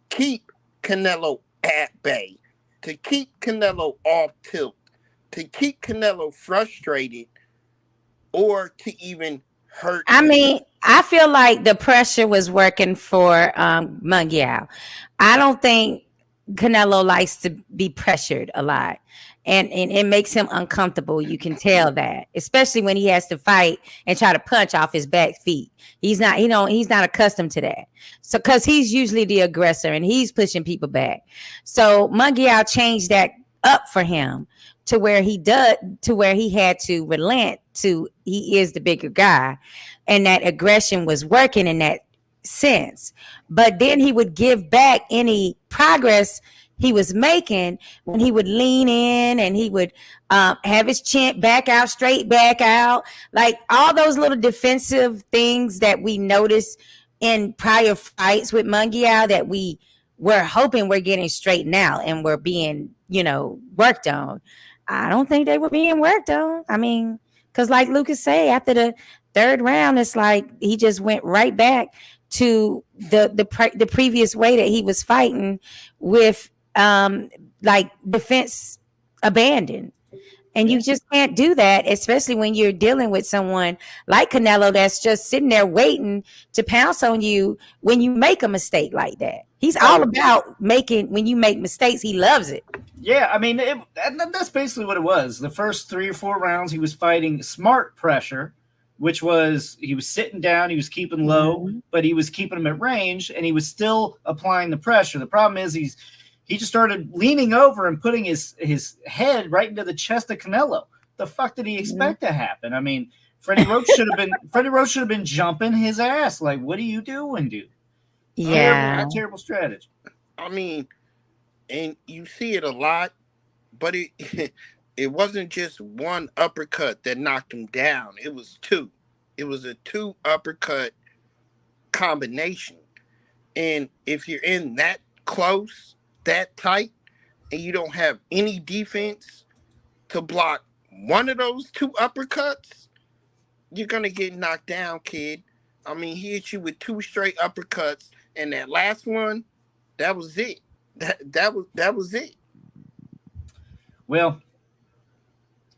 keep Canelo at bay, to keep Canelo off tilt, to keep Canelo frustrated, or to even hurt him. I mean, I feel like the pressure was working for Munguia. I don't think Canelo likes to be pressured a lot. And it makes him uncomfortable. You can tell that, especially when he has to fight and try to punch off his back feet. He's not accustomed to that. So, because he's usually the aggressor and he's pushing people back. So Munguia changed that up for him to where he had to relent to he is the bigger guy, and that aggression was working in that sense. But then he would give back any progress he was making when he would lean in and he would have his chin back out, straight back out, like all those little defensive things that we noticed in prior fights with Munguia that we were hoping we're getting straightened out and we're being, worked on. I don't think they were being worked on. I mean, because like Lucas say, after the third round, it's like he just went right back to the previous way that he was fighting with like defense abandoned. And you just can't do that, especially when you're dealing with someone like Canelo that's just sitting there waiting to pounce on you when you make a mistake like that. He's all about when you make mistakes, he loves it. Yeah, I mean, that's basically what it was. The first 3 or 4 rounds, he was fighting smart pressure, which was he was sitting down, he was keeping low, but he was keeping him at range, and he was still applying the pressure. The problem is he just started leaning over and putting his head right into the chest of Canelo. The fuck did he expect to happen? I mean, Freddie Roach should have been jumping his ass. Like, what are you doing, dude? Yeah, terrible strategy. I mean, and you see it a lot, but it wasn't just one uppercut that knocked him down. It was 2. It was a 2 uppercut combination. And if you're in that close, that tight, and you don't have any defense to block one of those 2 uppercuts, you're gonna get knocked down, kid. I mean, he hit you with 2 straight uppercuts, and that last one, that was it. That was it. Well,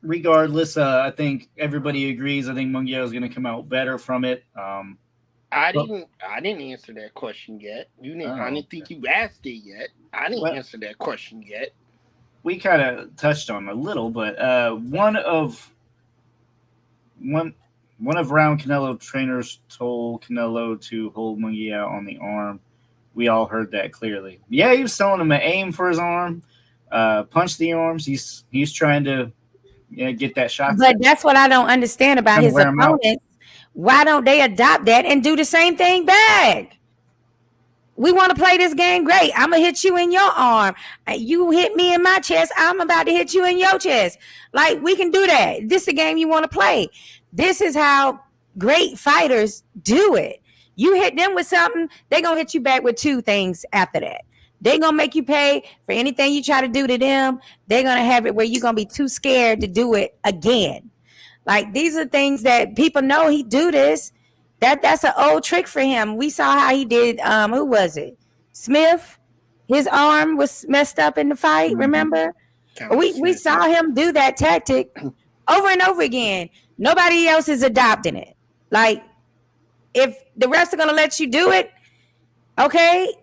regardless, I think everybody agrees. I think Munguia is going to come out better from it. I didn't answer that question yet. I didn't think you asked it yet. I didn't answer that question yet. We kind of touched on it a little, but one of round Canelo trainers told Canelo to hold Munguia on the arm. We all heard that clearly. Yeah, he was telling him to aim for his arm, punch the arms. He's trying to get that shot. But that's what I don't understand about his opponents. Why don't they adopt that and do the same thing back? We want to play this game. Great. I'm going to hit you in your arm. You hit me in my chest. I'm about to hit you in your chest. Like, we can do that. This is a game you want to play. This is how great fighters do it. You hit them with something, they're going to hit you back with 2 things after that. They're going to make you pay for anything you try to do to them. They're going to have it where you're going to be too scared to do it again. Like, these are things that people know he do this. That's an old trick for him. We saw how he did, who was it? Smith, his arm was messed up in the fight. Remember, we saw him do that tactic over and over again. Nobody else is adopting it. Like, if the refs are gonna let you do it, okay,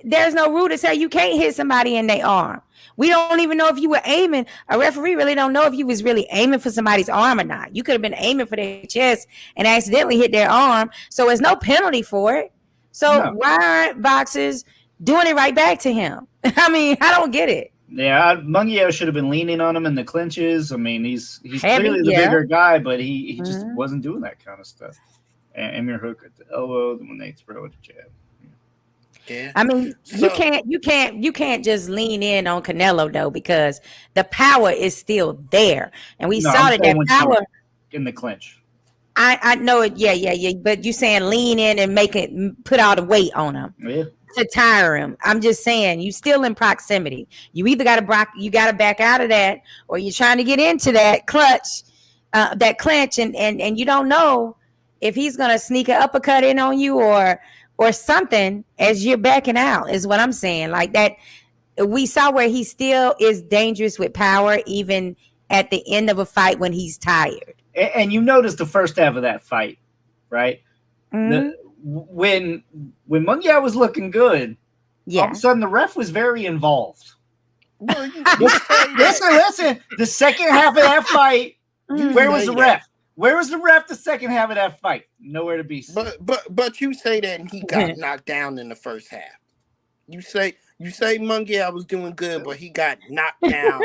there's no rule to say you can't hit somebody in their arm. We don't even know if you were aiming. A referee really don't know if you was really aiming for somebody's arm or not. You could have been aiming for their chest and accidentally hit their arm. So there's no penalty for it. So why aren't boxers doing it right back to him? I mean, I don't get it. Yeah, Munguia should have been leaning on him in the clinches. I mean, he's clearly the bigger guy, but he just wasn't doing that kind of stuff. And Emir hook at the elbow when they throw it to jab. Yeah. I mean, you can't just lean in on Canelo though, because the power is still there, and we saw that power in the clinch. I know it. Yeah. But you saying lean in and put all the weight on him to tire him. I'm just saying you still in proximity. You either got to back out of that, or you're trying to get into that clinch, and you don't know if he's gonna sneak an uppercut in on you or something as you're backing out, is what I'm saying. Like that, we saw where he still is dangerous with power, even at the end of a fight when he's tired. And you noticed the first half of that fight, right? Mm-hmm. When Munguia was looking good, all of a sudden the ref was very involved. Well, listen. The second half of that fight, where was the ref? Where was the ref the second half of that fight? Nowhere to be seen. But you say that and he got knocked down in the first half. You say Munguia was doing good, but he got knocked down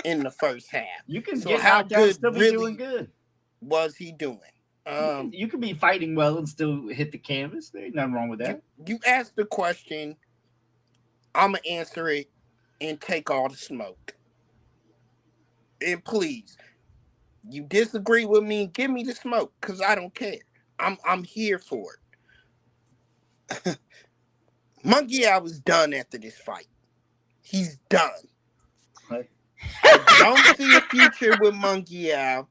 in the first half. You can get knocked down and still be doing good. Was he doing? You can be fighting well and still hit the canvas. There ain't nothing wrong with that. You asked the question. I'm gonna answer it and take all the smoke. And please, you disagree with me, give me the smoke, because I don't care. I'm here for it. Munguia was done after this fight. He's done. What? I don't see a future with Munguia.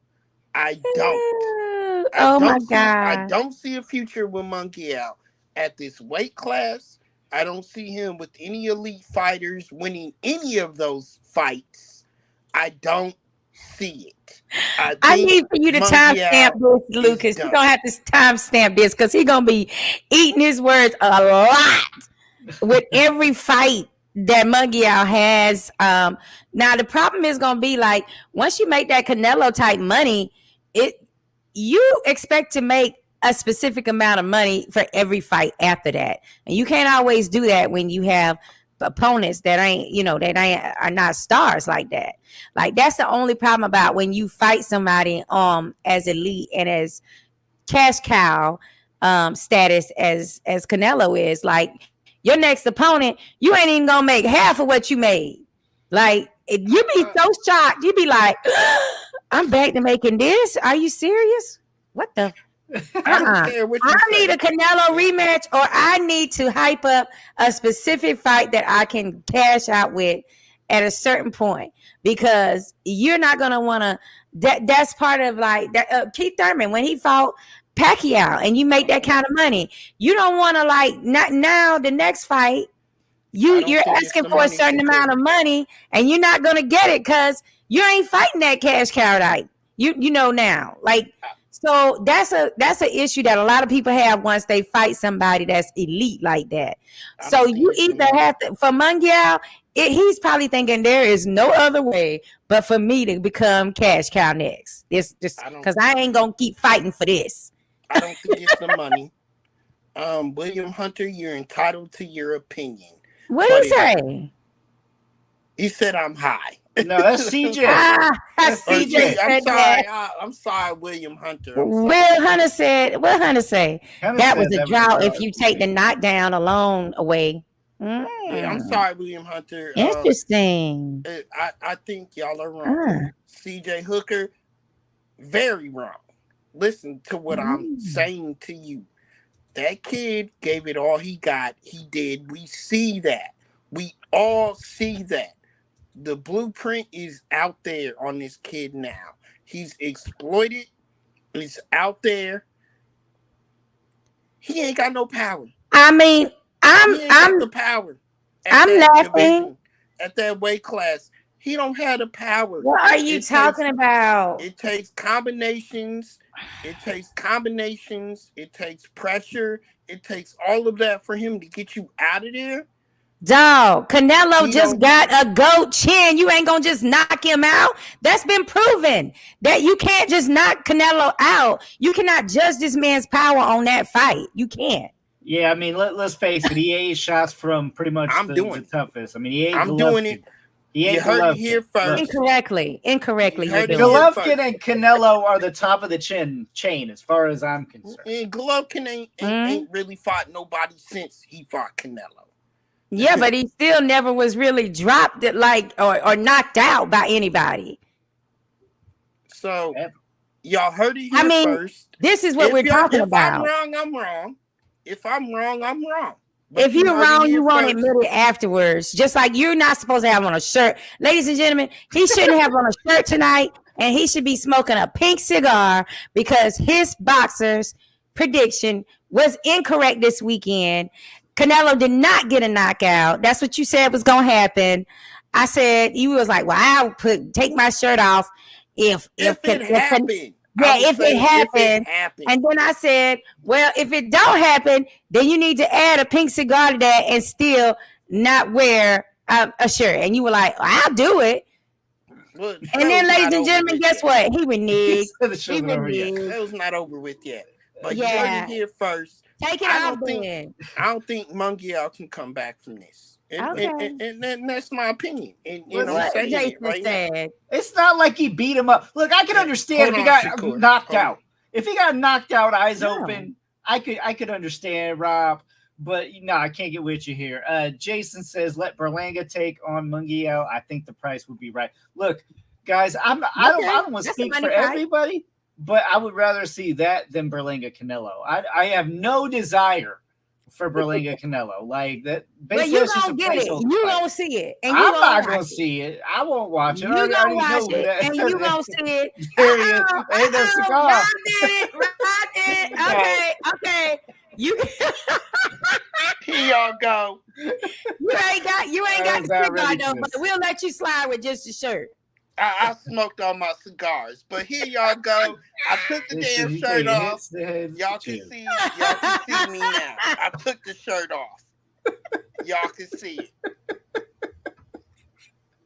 I don't. I don't see a future with Munguia at this weight class. I don't see him with any elite fighters winning any of those fights. I don't see it. I need for you to timestamp this, Lucas. You're going to have to timestamp this, because he's going to be eating his words a lot with every fight that Munguia has. Now, the problem is going to be, like, once you make that Canelo type money, you expect to make a specific amount of money for every fight after that. And you can't always do that when you have opponents that are not stars like that. Like, that's the only problem about when you fight somebody as elite and as cash cow status as Canelo is. Like, your next opponent, you ain't even gonna make half of what you made. Like, you be so shocked, you be like, I'm back to making this. Are you serious? What the? I need a Canelo rematch, or I need to hype up a specific fight that I can cash out with at a certain point, because you're not going to want to. That's part of, like, that. Keith Thurman, when he fought Pacquiao, and you make that kind of money, you don't want to, like, not now the next fight. You're asking for a certain amount of money, and you're not going to get it because you ain't fighting that cash cow type. You know now, like. So that's an issue that a lot of people have once they fight somebody that's elite like that. So you either have to, for Munguia, he's probably thinking there is no other way but for me to become cash cow next. This just because I ain't gonna keep fighting for this. I don't think it's the money. William Hunter, you're entitled to your opinion. What did he say? He said I'm high. No, that's CJ. That's CJ. I'm sorry, William Hunter. What Hunter say? That was a draw if you take the knockdown alone away. Yeah, I'm sorry, William Hunter. Interesting. I think y'all are wrong. CJ Hooker, very wrong. Listen to what I'm saying to you. That kid gave it all he got. He did. We see that. We all see that. The blueprint is out there on this kid now. He's exploited. He's out there. He ain't got no power. I mean, I'm the power. at I'm that laughing. division, at that weight class. He don't have the power. What are you talking about? It takes combinations. It takes combinations. It takes pressure. It takes all of that for him to get you out of there. Dog, Canelo He just don't- got a goat chin. You ain't gonna just knock him out. That's been proven that you can't just knock Canelo out. You cannot judge this man's power on that fight. You can't. Yeah, I mean, let's face it. He ate shots from pretty much I'm the doing it. toughest. I mean, he ate I'm doing Golovkin. it. He ate You heard it Golovkin. here first. Incorrectly. You You're heard it doing. here. Golovkin and Canelo are the top of the chain, as far as I'm concerned. And Golovkin ain't really fought nobody since he fought Canelo. Yeah, but he still never was really dropped it or knocked out by anybody. So y'all heard it here first. This is what we're talking about. If I'm wrong, I'm wrong. If I'm wrong, I'm wrong. But if you're wrong, you won't admit it afterwards. Just like you're not supposed to have on a shirt. Ladies and gentlemen, he shouldn't have on a shirt tonight, and he should be smoking a pink cigar because his boxer's prediction was incorrect this weekend. Canelo did not get a knockout. That's what you said was going to happen. I said, you was like, well, I'll take my shirt off if it happened. Yeah, if it happened. And then I said, well, if it don't happen, then you need to add a pink cigar to that and still not wear a shirt. And you were like, I'll do it. Well, and then, ladies and gentlemen, guess what? He reneged. That was not over with yet. But you heard it here first. Take it off then. I don't think Munguia can come back from this. And that's my opinion. And I'm saying it right now. It's not like he beat him up. Look, I can understand if he got knocked out. If he got knocked out, eyes open, I could understand, Rob. But no, I can't get with you here. Jason says, let Berlanga take on Munguia. I think the price would be right. Look, guys, I don't want to speak for everybody, but I would rather see that than Berlanga Canelo. I have no desire for Berlanga Canelo. Like that. But you gonna get it. You gonna see it. And I'm not gonna see it. I won't watch it. You gonna watch it, and you gonna see it. There he is. Hey, that's the cigar. Rob did it. Okay. You. Here y'all go. You ain't got the cigar though, but we'll let you slide with just the shirt. I smoked all my cigars, but here y'all go. I took the damn shirt off. Y'all can see me now. I took the shirt off. Y'all can see it.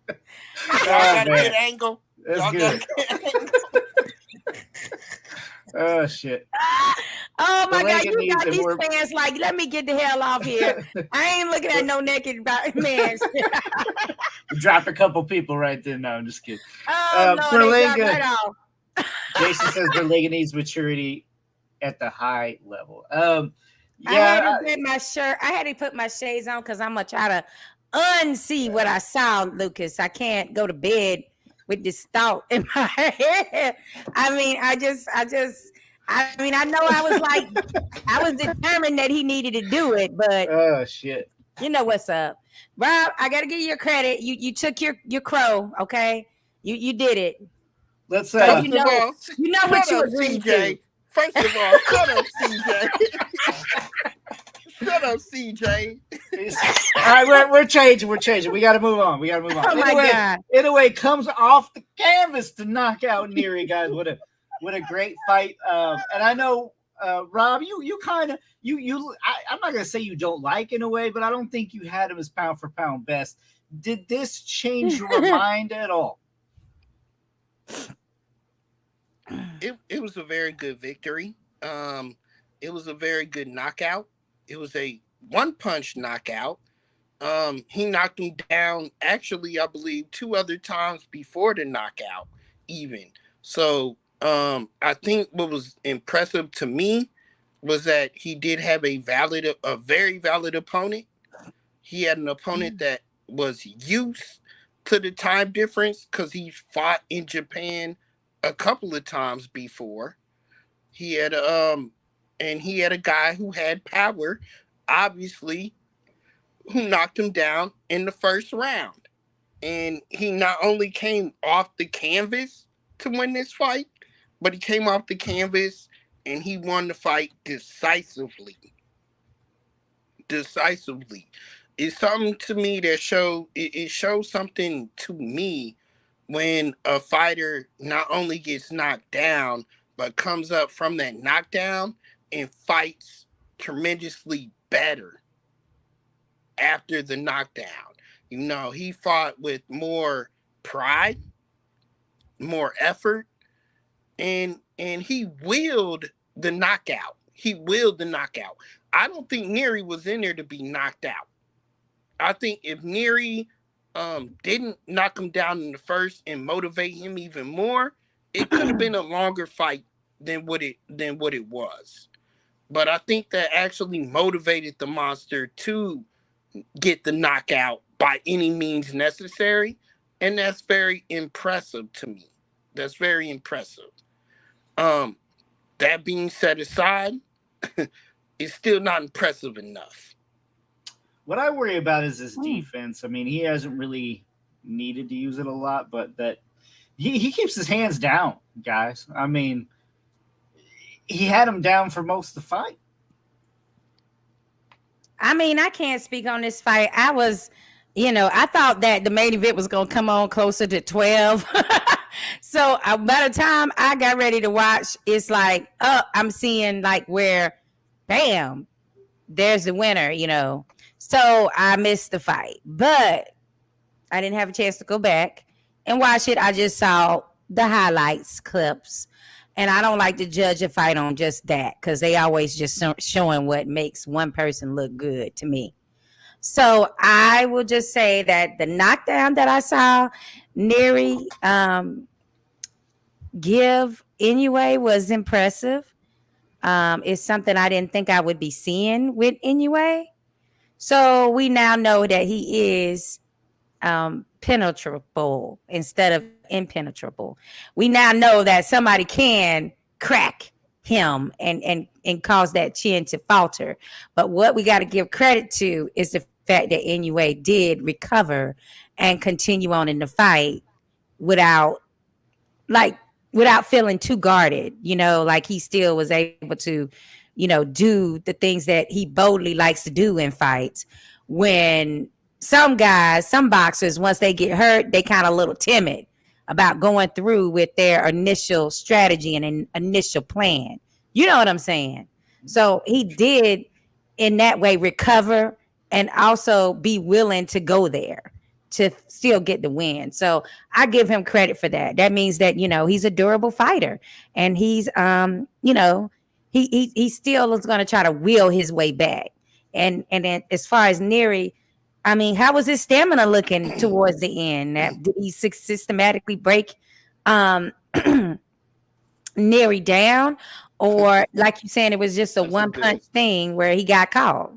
Y'all got a good angle. That's good. Oh shit. Oh my God, you got these fans like, let me get the hell off here. I ain't looking at no naked man. Dropped a couple people right there. No, I'm just kidding. Oh, no, Berlanga, right off. Jason says Berlanga needs maturity at the high level. I had to put my shades on because I'm gonna try to unsee what I saw, Lucas. I can't go to bed with this thought in my head. I know I was determined that he needed to do it, but oh shit. You know what's up. Rob, I gotta give you your credit. You took your crow, okay? You did it. Let's you know what you agreed to. First of all, shut up, CJ. Shut up, CJ. All right, we're changing. We got to move on. Oh my God. Inoue comes off the canvas to knock out Nery, guys. What a great fight. And I know, Rob, you kind of I'm not gonna say you don't like Inoue, but I don't think you had him as pound for pound best. Did this change your mind at all? It was a very good victory. It was a very good knockout. It was a one-punch knockout. He knocked him down, actually, I believe, 2 other times before the knockout, even. So I think what was impressive to me was that he did have a very valid opponent. He had an opponent that was used to the time difference because he fought in Japan a couple of times before. He had a guy who had power, obviously, who knocked him down in the first round. And he not only came off the canvas to win this fight, but he came off the canvas and he won the fight decisively. it's something to me that it shows something to me when a fighter not only gets knocked down but comes up from that knockdown and fights tremendously better after the knockdown. You know, he fought with more pride, more effort, and he willed the knockout. He willed the knockout. I don't think Nery was in there to be knocked out. I think if Nery didn't knock him down in the first and motivate him even more, it could have been a longer fight than what it was. But I think that actually motivated the monster to get the knockout by any means necessary, and that's very impressive to me. That's very impressive. Um, that being set aside, it's still not impressive enough. What I worry about is his defense. I mean, he hasn't really needed to use it a lot, but that he keeps his hands down, guys. I mean, he had him down for most of the fight. I mean, I can't speak on this fight. I was, I thought that the main event was going to come on closer to 12. So by the time I got ready to watch, it's like, I'm seeing like where, bam, there's the winner, So I missed the fight, but I didn't have a chance to go back and watch it. I just saw the highlights clips. And I don't like to judge a fight on just that because they always just showing what makes one person look good to me. So I will just say that the knockdown that I saw Nery give Inoue was impressive. It's something I didn't think I would be seeing with Inoue. So we now know that he is penetrable instead of impenetrable. We now know that somebody can crack him and cause that chin to falter. But what we got to give credit to is the fact that Inoue did recover and continue on in the fight without feeling too guarded, like he still was able to, do the things that he boldly likes to do in fights. When some boxers, once they get hurt, they kind of a little timid about going through with their initial strategy and an initial plan. You know what I'm saying? So he did in that way recover and also be willing to go there to still get the win. So I give him credit for that. That means that, he's a durable fighter and he's, he still is going to try to will his way back. And then as far as Nery, I mean, how was his stamina looking towards the end? Did he systematically break Nery down? Or like you saying, it was just a one-punch thing where he got caught?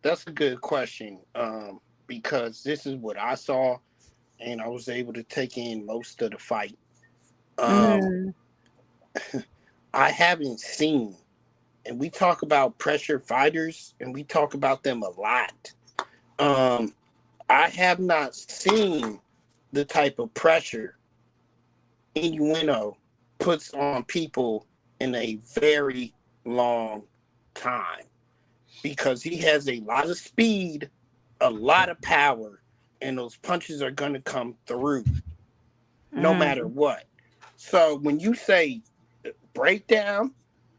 That's a good question. Because this is what I saw, and I was able to take in most of the fight. I haven't seen, and we talk about pressure fighters, and we talk about them a lot. I have not seen the type of pressure Inoue puts on people in a very long time, because he has a lot of speed, a lot of power, and those punches are going to come through no matter what. So when you say breakdown,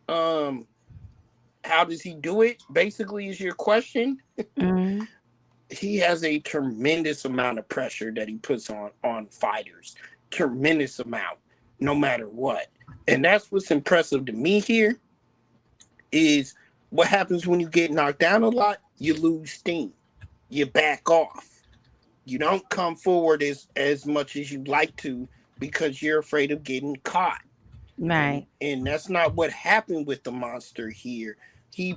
how does he do it? Basically is your question. He has a tremendous amount of pressure that he puts on fighters. Tremendous amount, no matter what. And that's what's impressive to me here is what happens when you get knocked down a lot, you lose steam. You back off. You don't come forward as much as you'd like to because you're afraid of getting caught. Right. And that's not what happened with the monster here. He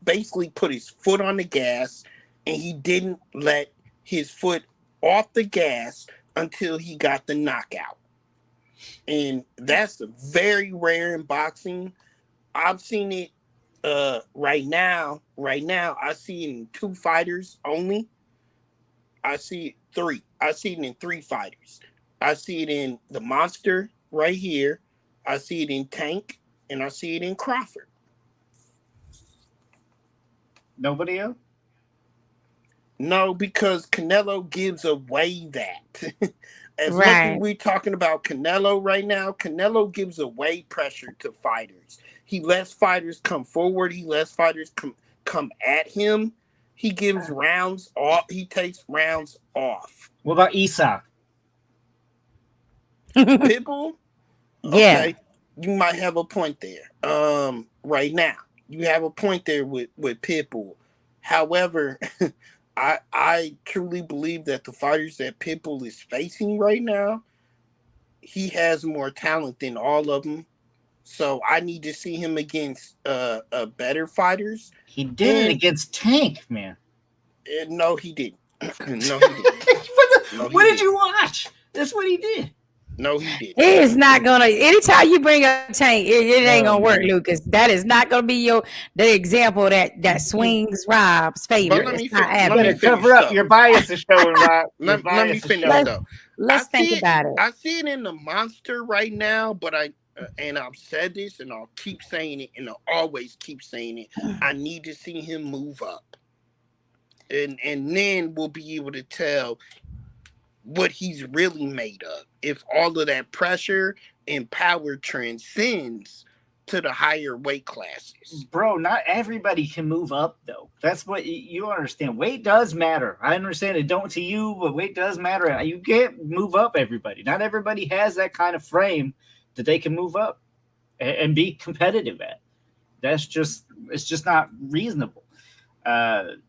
basically put his foot on the gas and he didn't let his foot off the gas until he got the knockout. And that's very rare in boxing. I've seen it right now I see it in 2 fighters only. I see it in 3 fighters. I see it in the monster right here. I see it in Tank, and I see it in Crawford. Nobody else? No, because Canelo gives away that. As much Right. as we're talking about Canelo right now, Canelo gives away pressure to fighters. He lets fighters come forward. He lets fighters come at him. He gives rounds off. He takes rounds off. What about Isak? Pitbull, Yeah. okay, you might have a point there. Right now, you have a point there with Pitbull. However, I truly believe that the fighters that Pitbull is facing right now, he has more talent than all of them. So I need to see him against better fighters. He did it against Tank, man. No, he didn't. No, he didn't. What did you watch? That's what he did. No, he didn't. It is not gonna. Anytime you bring up Tank, it ain't gonna work, Lucas. That is not gonna be the example that swings Rob's favor. But let me cover up. Your bias is showing, Rob. Let me finish though. Let's think about it. I see it in the monster right now, but I've said this and I'll keep saying it and I'll always keep saying it. I need to see him move up. And then we'll be able to tell what he's really made of. If all of that pressure and power transcends to the higher weight classes. Bro, not everybody can move up, though. That's what you understand. Weight does matter. I understand it don't to you, but weight does matter. You can't move up everybody. Not everybody has that kind of frame that they can move up and be competitive at. It's just not reasonable.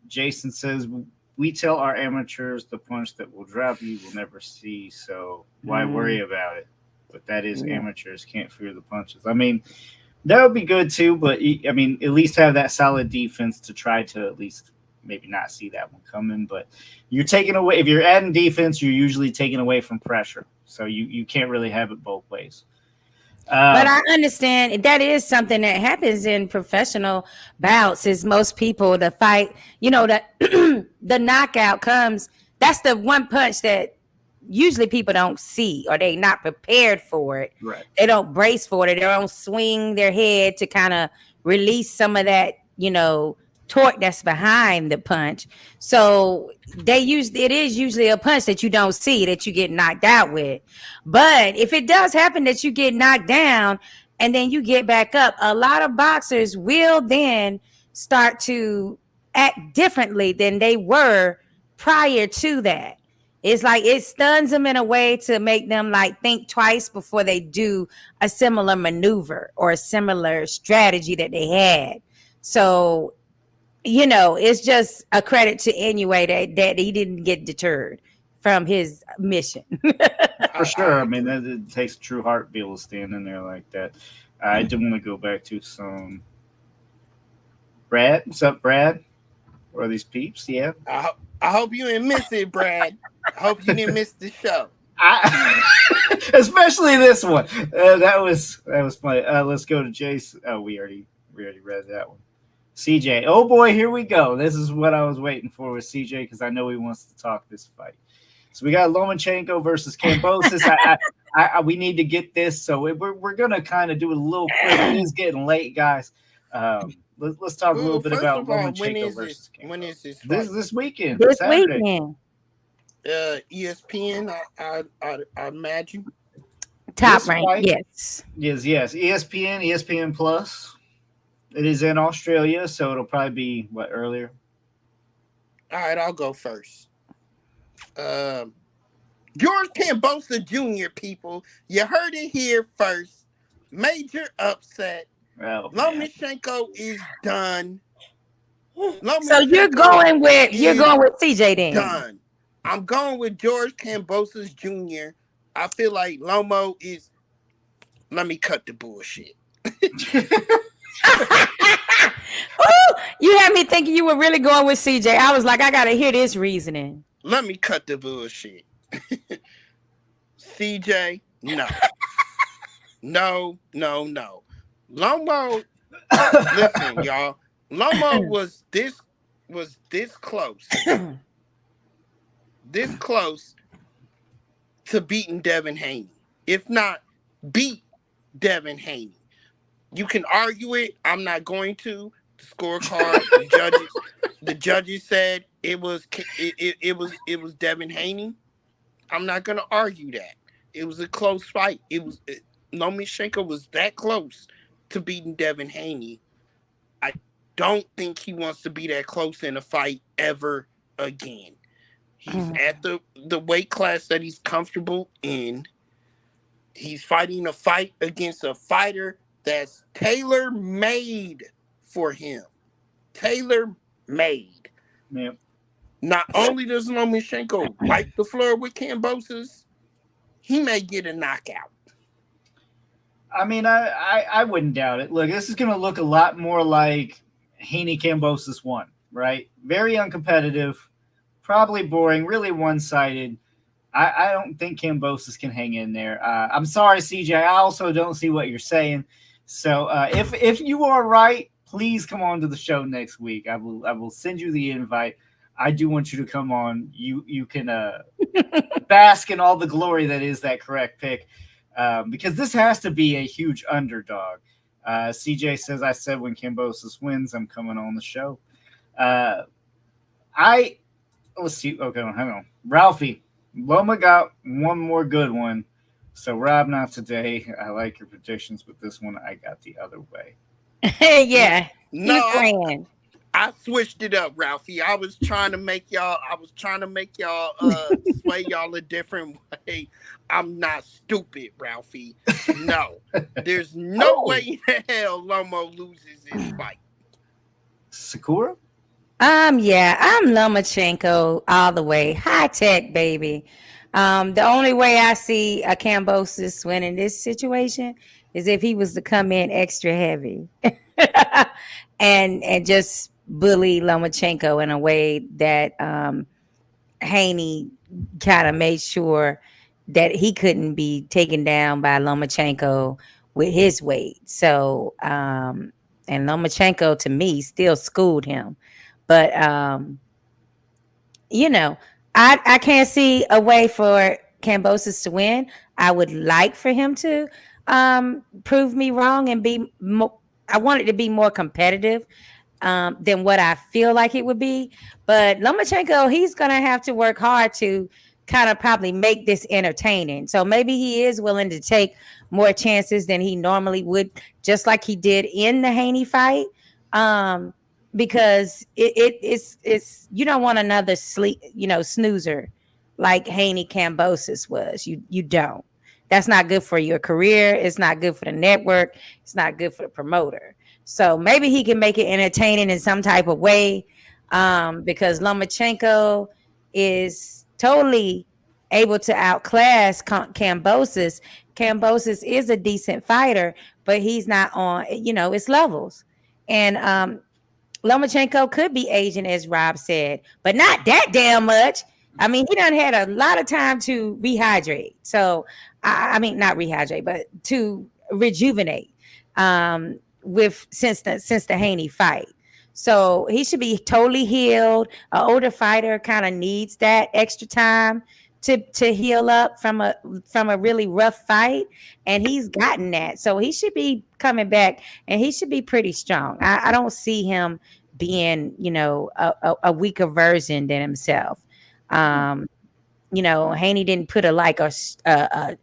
Jason says, we tell our amateurs the punch that will drop you will never see, so why worry about it? But that is amateurs can't fear the punches. I mean, that would be good too, but I mean, at least have that solid defense to try to at least maybe not see that one coming. But you're taking away, if you're adding defense, you're usually taking away from pressure. So you can't really have it both ways. But I understand that is something that happens in professional bouts. Is most people the fight, that the knockout comes. That's the one punch that usually people don't see, or they not prepared for it. Right. They don't brace for it. They don't swing their head to kind of release some of that, torque that's behind the punch. So it is usually a punch that you don't see, that you get knocked out with. But if it does happen that you get knocked down and then you get back up, a lot of boxers will then start to act differently than they were prior to that. It's like it stuns them in a way to make them like think twice before they do a similar maneuver or a similar strategy that they had. So it's just a credit to Inoue that he didn't get deterred from his mission. For sure. I mean, it takes true heart to be able to stand in there like that. I do want to go back to some Brad. What's up, Brad? What are these peeps? Yeah. I hope you didn't miss it, Brad. I hope you didn't miss the show. Especially this one. That was funny. Let's go to Jason. Oh, we already read that one. CJ. Oh boy, here we go. This is what I was waiting for with CJ because I know he wants to talk this fight. So we got Lomachenko versus Kambosos. We need to get this, so we're gonna kind of do it a little quick. It is getting late, guys. Let's talk a little bit about Lomachenko versus Kambosos. When is this? This weekend. This Saturday. weekend. ESPN. I imagine. Top rank. Yes. ESPN Plus. It is in Australia, so it'll probably be earlier. All right, I'll go first. George Kambosos Jr. People, you heard it here first. Major upset. Oh, Lomachenko is done. So you're going with CJ then. Done. I'm going with George Kambosos Jr. I feel like Lomo is. Let me cut the bullshit. Ooh, you had me thinking you were really going with CJ. I was like, I gotta hear this reasoning. Let me cut the bullshit. CJ, no. No. Lomo, listen, y'all. Lomo was this close. This close to beating Devin Haney. If not, beat Devin Haney. You can argue it. I'm not going to. the scorecard. The judges said it was Devin Haney. I'm not gonna argue that. It was a close fight. Lomachenko was that close to beating Devin Haney. I don't think he wants to be that close in a fight ever again. He's at the weight class that he's comfortable in. He's fighting a fight against a fighter that's tailor-made for him. Tailor-made. Yeah. Not only does Lomachenko wipe the floor with Kambosos, he may get a knockout. I mean, I wouldn't doubt it. Look, this is going to look a lot more like Haney Kambosos 1, right? Very uncompetitive, probably boring, really one-sided. I don't think Kambosos can hang in there. I'm sorry, CJ. I also don't see what you're saying. So if you are right, please come on to the show next week. I will send you the invite. I do want you to come on. You can bask in all the glory that is that correct pick, because this has to be a huge underdog. CJ says, I said when Kambosos wins, I'm coming on the show. Let's see. Okay, hang on. Ralphie, Loma got one more good one. So, Rob, not today. I like your predictions, but this one I got the other way. Yeah. No, I switched it up, Ralphie. I was trying to make y'all sway y'all a different way. I'm not stupid, Ralphie. No. There's no way in hell Lomo loses this fight. Sakura? Yeah, I'm Lomachenko all the way. High tech, baby. The only way I see a Kambosos win in this situation is if he was to come in extra heavy and just bully Lomachenko in a way that Haney kind of made sure that he couldn't be taken down by Lomachenko with his weight. So, and Lomachenko to me still schooled him. But, I can't see a way for Kambosos to win. I would like for him to prove me wrong and be more, I want it to be more competitive than what I feel like it would be. But Lomachenko, he's going to have to work hard to kind of probably make this entertaining. So maybe he is willing to take more chances than he normally would, just like he did in the Haney fight. Because it's you don't want another snoozer like Haney Kambosos was. You don't. That's not good for your career. It's not good for the network. It's not good for the promoter. So maybe he can make it entertaining in some type of way, because Lomachenko is totally able to outclass Kambosos. Kambosos is a decent fighter, but he's not on, it's levels. And Lomachenko could be aging, as Rob said, but not that damn much. I mean, he done had a lot of time to rehydrate. So, I mean, not rehydrate, but to rejuvenate since the Haney fight. So he should be totally healed. An older fighter kind of needs that extra time to heal up from a really rough fight, and he's gotten that. So he should be coming back, and he should be pretty strong. I don't see him being, a weaker version than himself. Haney didn't put a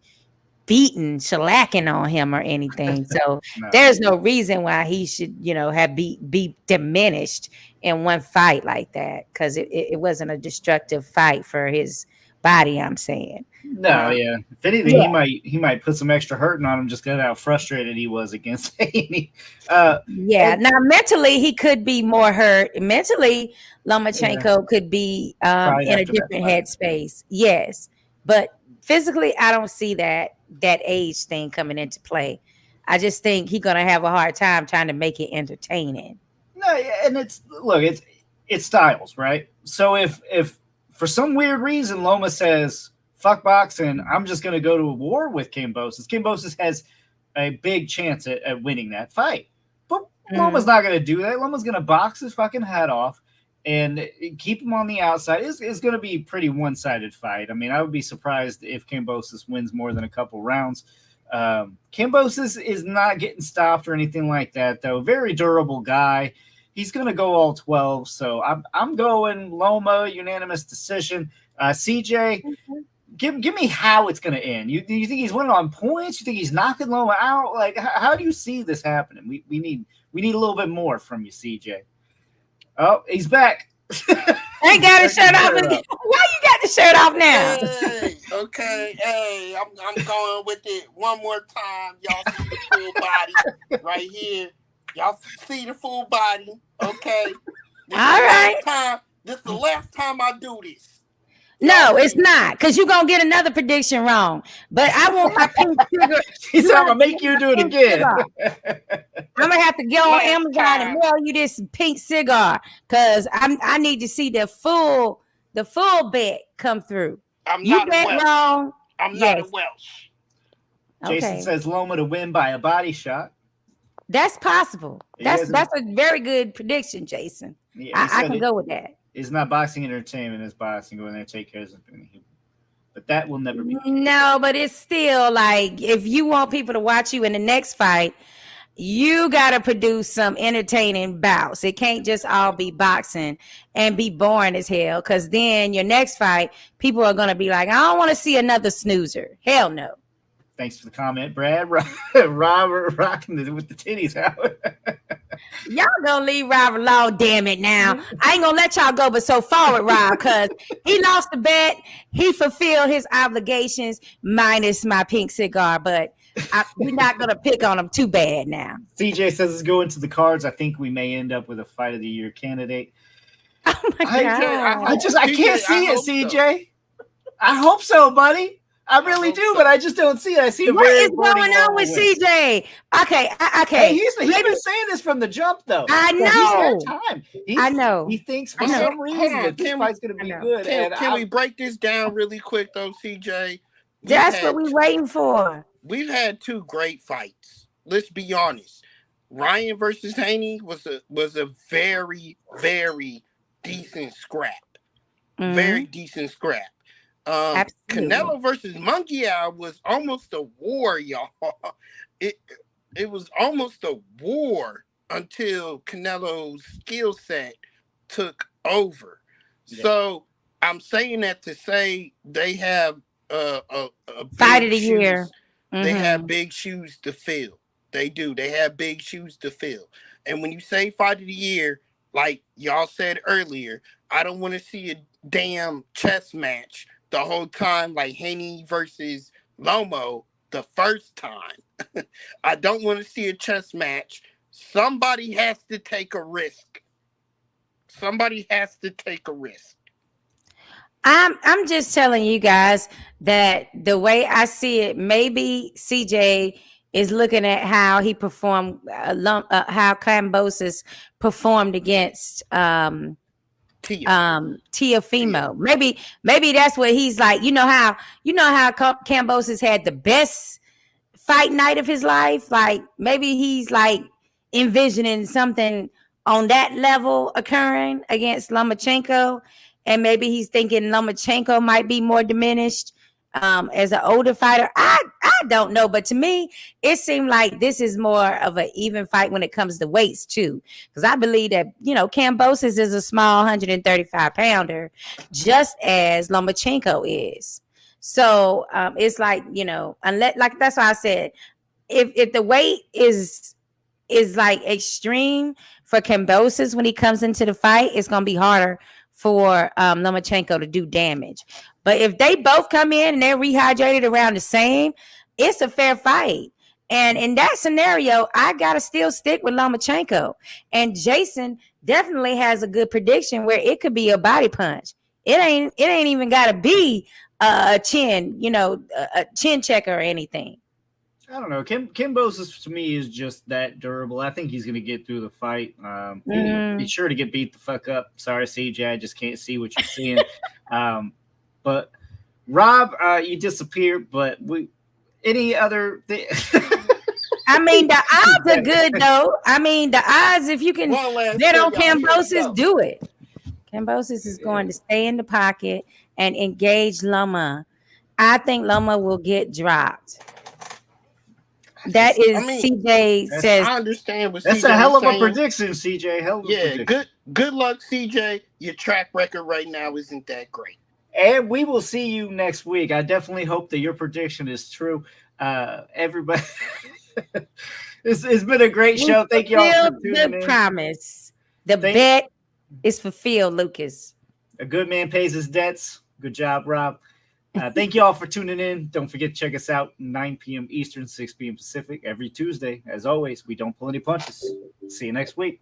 beaten shellacking on him or anything. So there's no reason why he should, be diminished in one fight like that, because it wasn't a destructive fight for his body, I'm saying. No, yeah. If anything, he might put some extra hurting on him just because of how frustrated he was against Haney. Now mentally he could be more hurt. Mentally, Lomachenko could be in a different headspace. Yes, but physically, I don't see that age thing coming into play. I just think he's gonna have a hard time trying to make it entertaining. No, and it's styles, right? So if for some weird reason Loma says, fuck boxing, I'm just going to go to a war with Kambosos. Kambosos has a big chance at winning that fight. But Loma's not going to do that. Loma's going to box his fucking head off and keep him on the outside. It's going to be a pretty one-sided fight. I mean, I would be surprised if Kambosos wins more than a couple rounds. Kambosos is not getting stopped or anything like that, though. Very durable guy. he's going to go all 12. So I'm going Loma unanimous decision. CJ, give me how it's going to end. You think he's winning on points? You think he's knocking Loma out? Like, how do you see this happening? We need a little bit more from you, CJ. Oh, he's back. I got his shirt off. Why you got the shirt off now? Hey, okay. Hey, I'm going with it one more time. Y'all see the full body right here. Y'all see the full body. Okay. All right. This is the last time I do this. No, it's not, because you're going to get another prediction wrong. But I want my pink cigar. He said, I'm going to make you do it again. I'm going to have to go on Amazon and mail you this pink cigar, because I need to see the full bet come through. You bet wrong. I'm not a Welsh. Jason says Loma to win by a body shot. That's possible. That's a very good prediction, Jason. Yeah, I can go with that. It's not boxing entertainment, it's boxing. Go in there, take care of something. But that will never be. No, but it's still like, if you want people to watch you in the next fight, you got to produce some entertaining bouts. It can't just all be boxing and be boring as hell, because then your next fight, people are going to be like, I don't want to see another snoozer. Hell no. Thanks for the comment, Brad. Robert rocking with the titties out. Y'all gonna leave Rob alone, damn it now. I ain't gonna let y'all go but so far with Rob, because he lost the bet. He fulfilled his obligations minus my pink cigar, but we're not gonna pick on him too bad now. CJ says let's go into the cards. I think we may end up with a fight of the year candidate. Oh my God. I can't see it, CJ. So. I hope so, buddy. I really do, but I just don't see it. I see what is going on with CJ? Okay. Hey, he's been saying this from the jump, though. I know. I know. He thinks for some reason that this fight's going to be good. Can we break this down really quick, though, CJ? That's what we're waiting for. We've had two great fights. Let's be honest. Ryan versus Haney was a very, very decent scrap. Mm-hmm. Very decent scrap. Canelo versus Munguia was almost a war, y'all. It was almost a war until Canelo's skill set took over. Yeah. So I'm saying that to say they have a fight of the year. Mm-hmm. They have big shoes to fill. They do. They have big shoes to fill. And when you say fight of the year, like y'all said earlier, I don't want to see a damn chess match the whole time, like Haney versus Lomo the first time. I don't want to see a chess match. Somebody has to take a risk. Somebody has to take a risk. I'm just telling you guys that the way I see it, maybe CJ is looking at how he performed, how Kambosos performed against Teofimo. Maybe that's what he's like. You know how Kambosos had the best fight night of his life. Like maybe he's like envisioning something on that level occurring against Lomachenko, and maybe he's thinking Lomachenko might be more diminished as an older fighter. I don't know, but to me, it seemed like this is more of an even fight when it comes to weights too, because I believe that Kambosos is a small 135 pounder, just as Lomachenko is. So it's like unless, like, that's why I said if the weight is like extreme for Kambosos when he comes into the fight, it's gonna be harder for Lomachenko to do damage. But if they both come in and they're rehydrated around the same, it's a fair fight. And in that scenario, I got to still stick with Lomachenko. And Jason definitely has a good prediction where it could be a body punch. It ain't even got to be a chin, a chin checker or anything. I don't know. Kambosos to me is just that durable. I think he's going to get through the fight. Be sure to get beat the fuck up. Sorry, CJ. I just can't see what you're seeing. But Rob, you disappeared. But any other thing? I mean, the odds are good though. I mean, the odds, if you can bet on Kambosos, do it. Kambosos is going to stay in the pocket and engage Loma. I think Loma will get dropped. That is I mean, CJ says. I understand what That's CJ a hell of is a saying. prediction, CJ. Hell of a prediction. Good luck, CJ. Your track record right now isn't that great. And we will see you next week. I definitely hope that your prediction is true. Everybody, it's been a great show. Thank you all for tuning in. Promise. The bet is fulfilled, Lucas. A good man pays his debts. Good job, Rob. Thank you all for tuning in. Don't forget to check us out 9 p.m. Eastern, 6 p.m. Pacific every Tuesday. As always, we don't pull any punches. See you next week.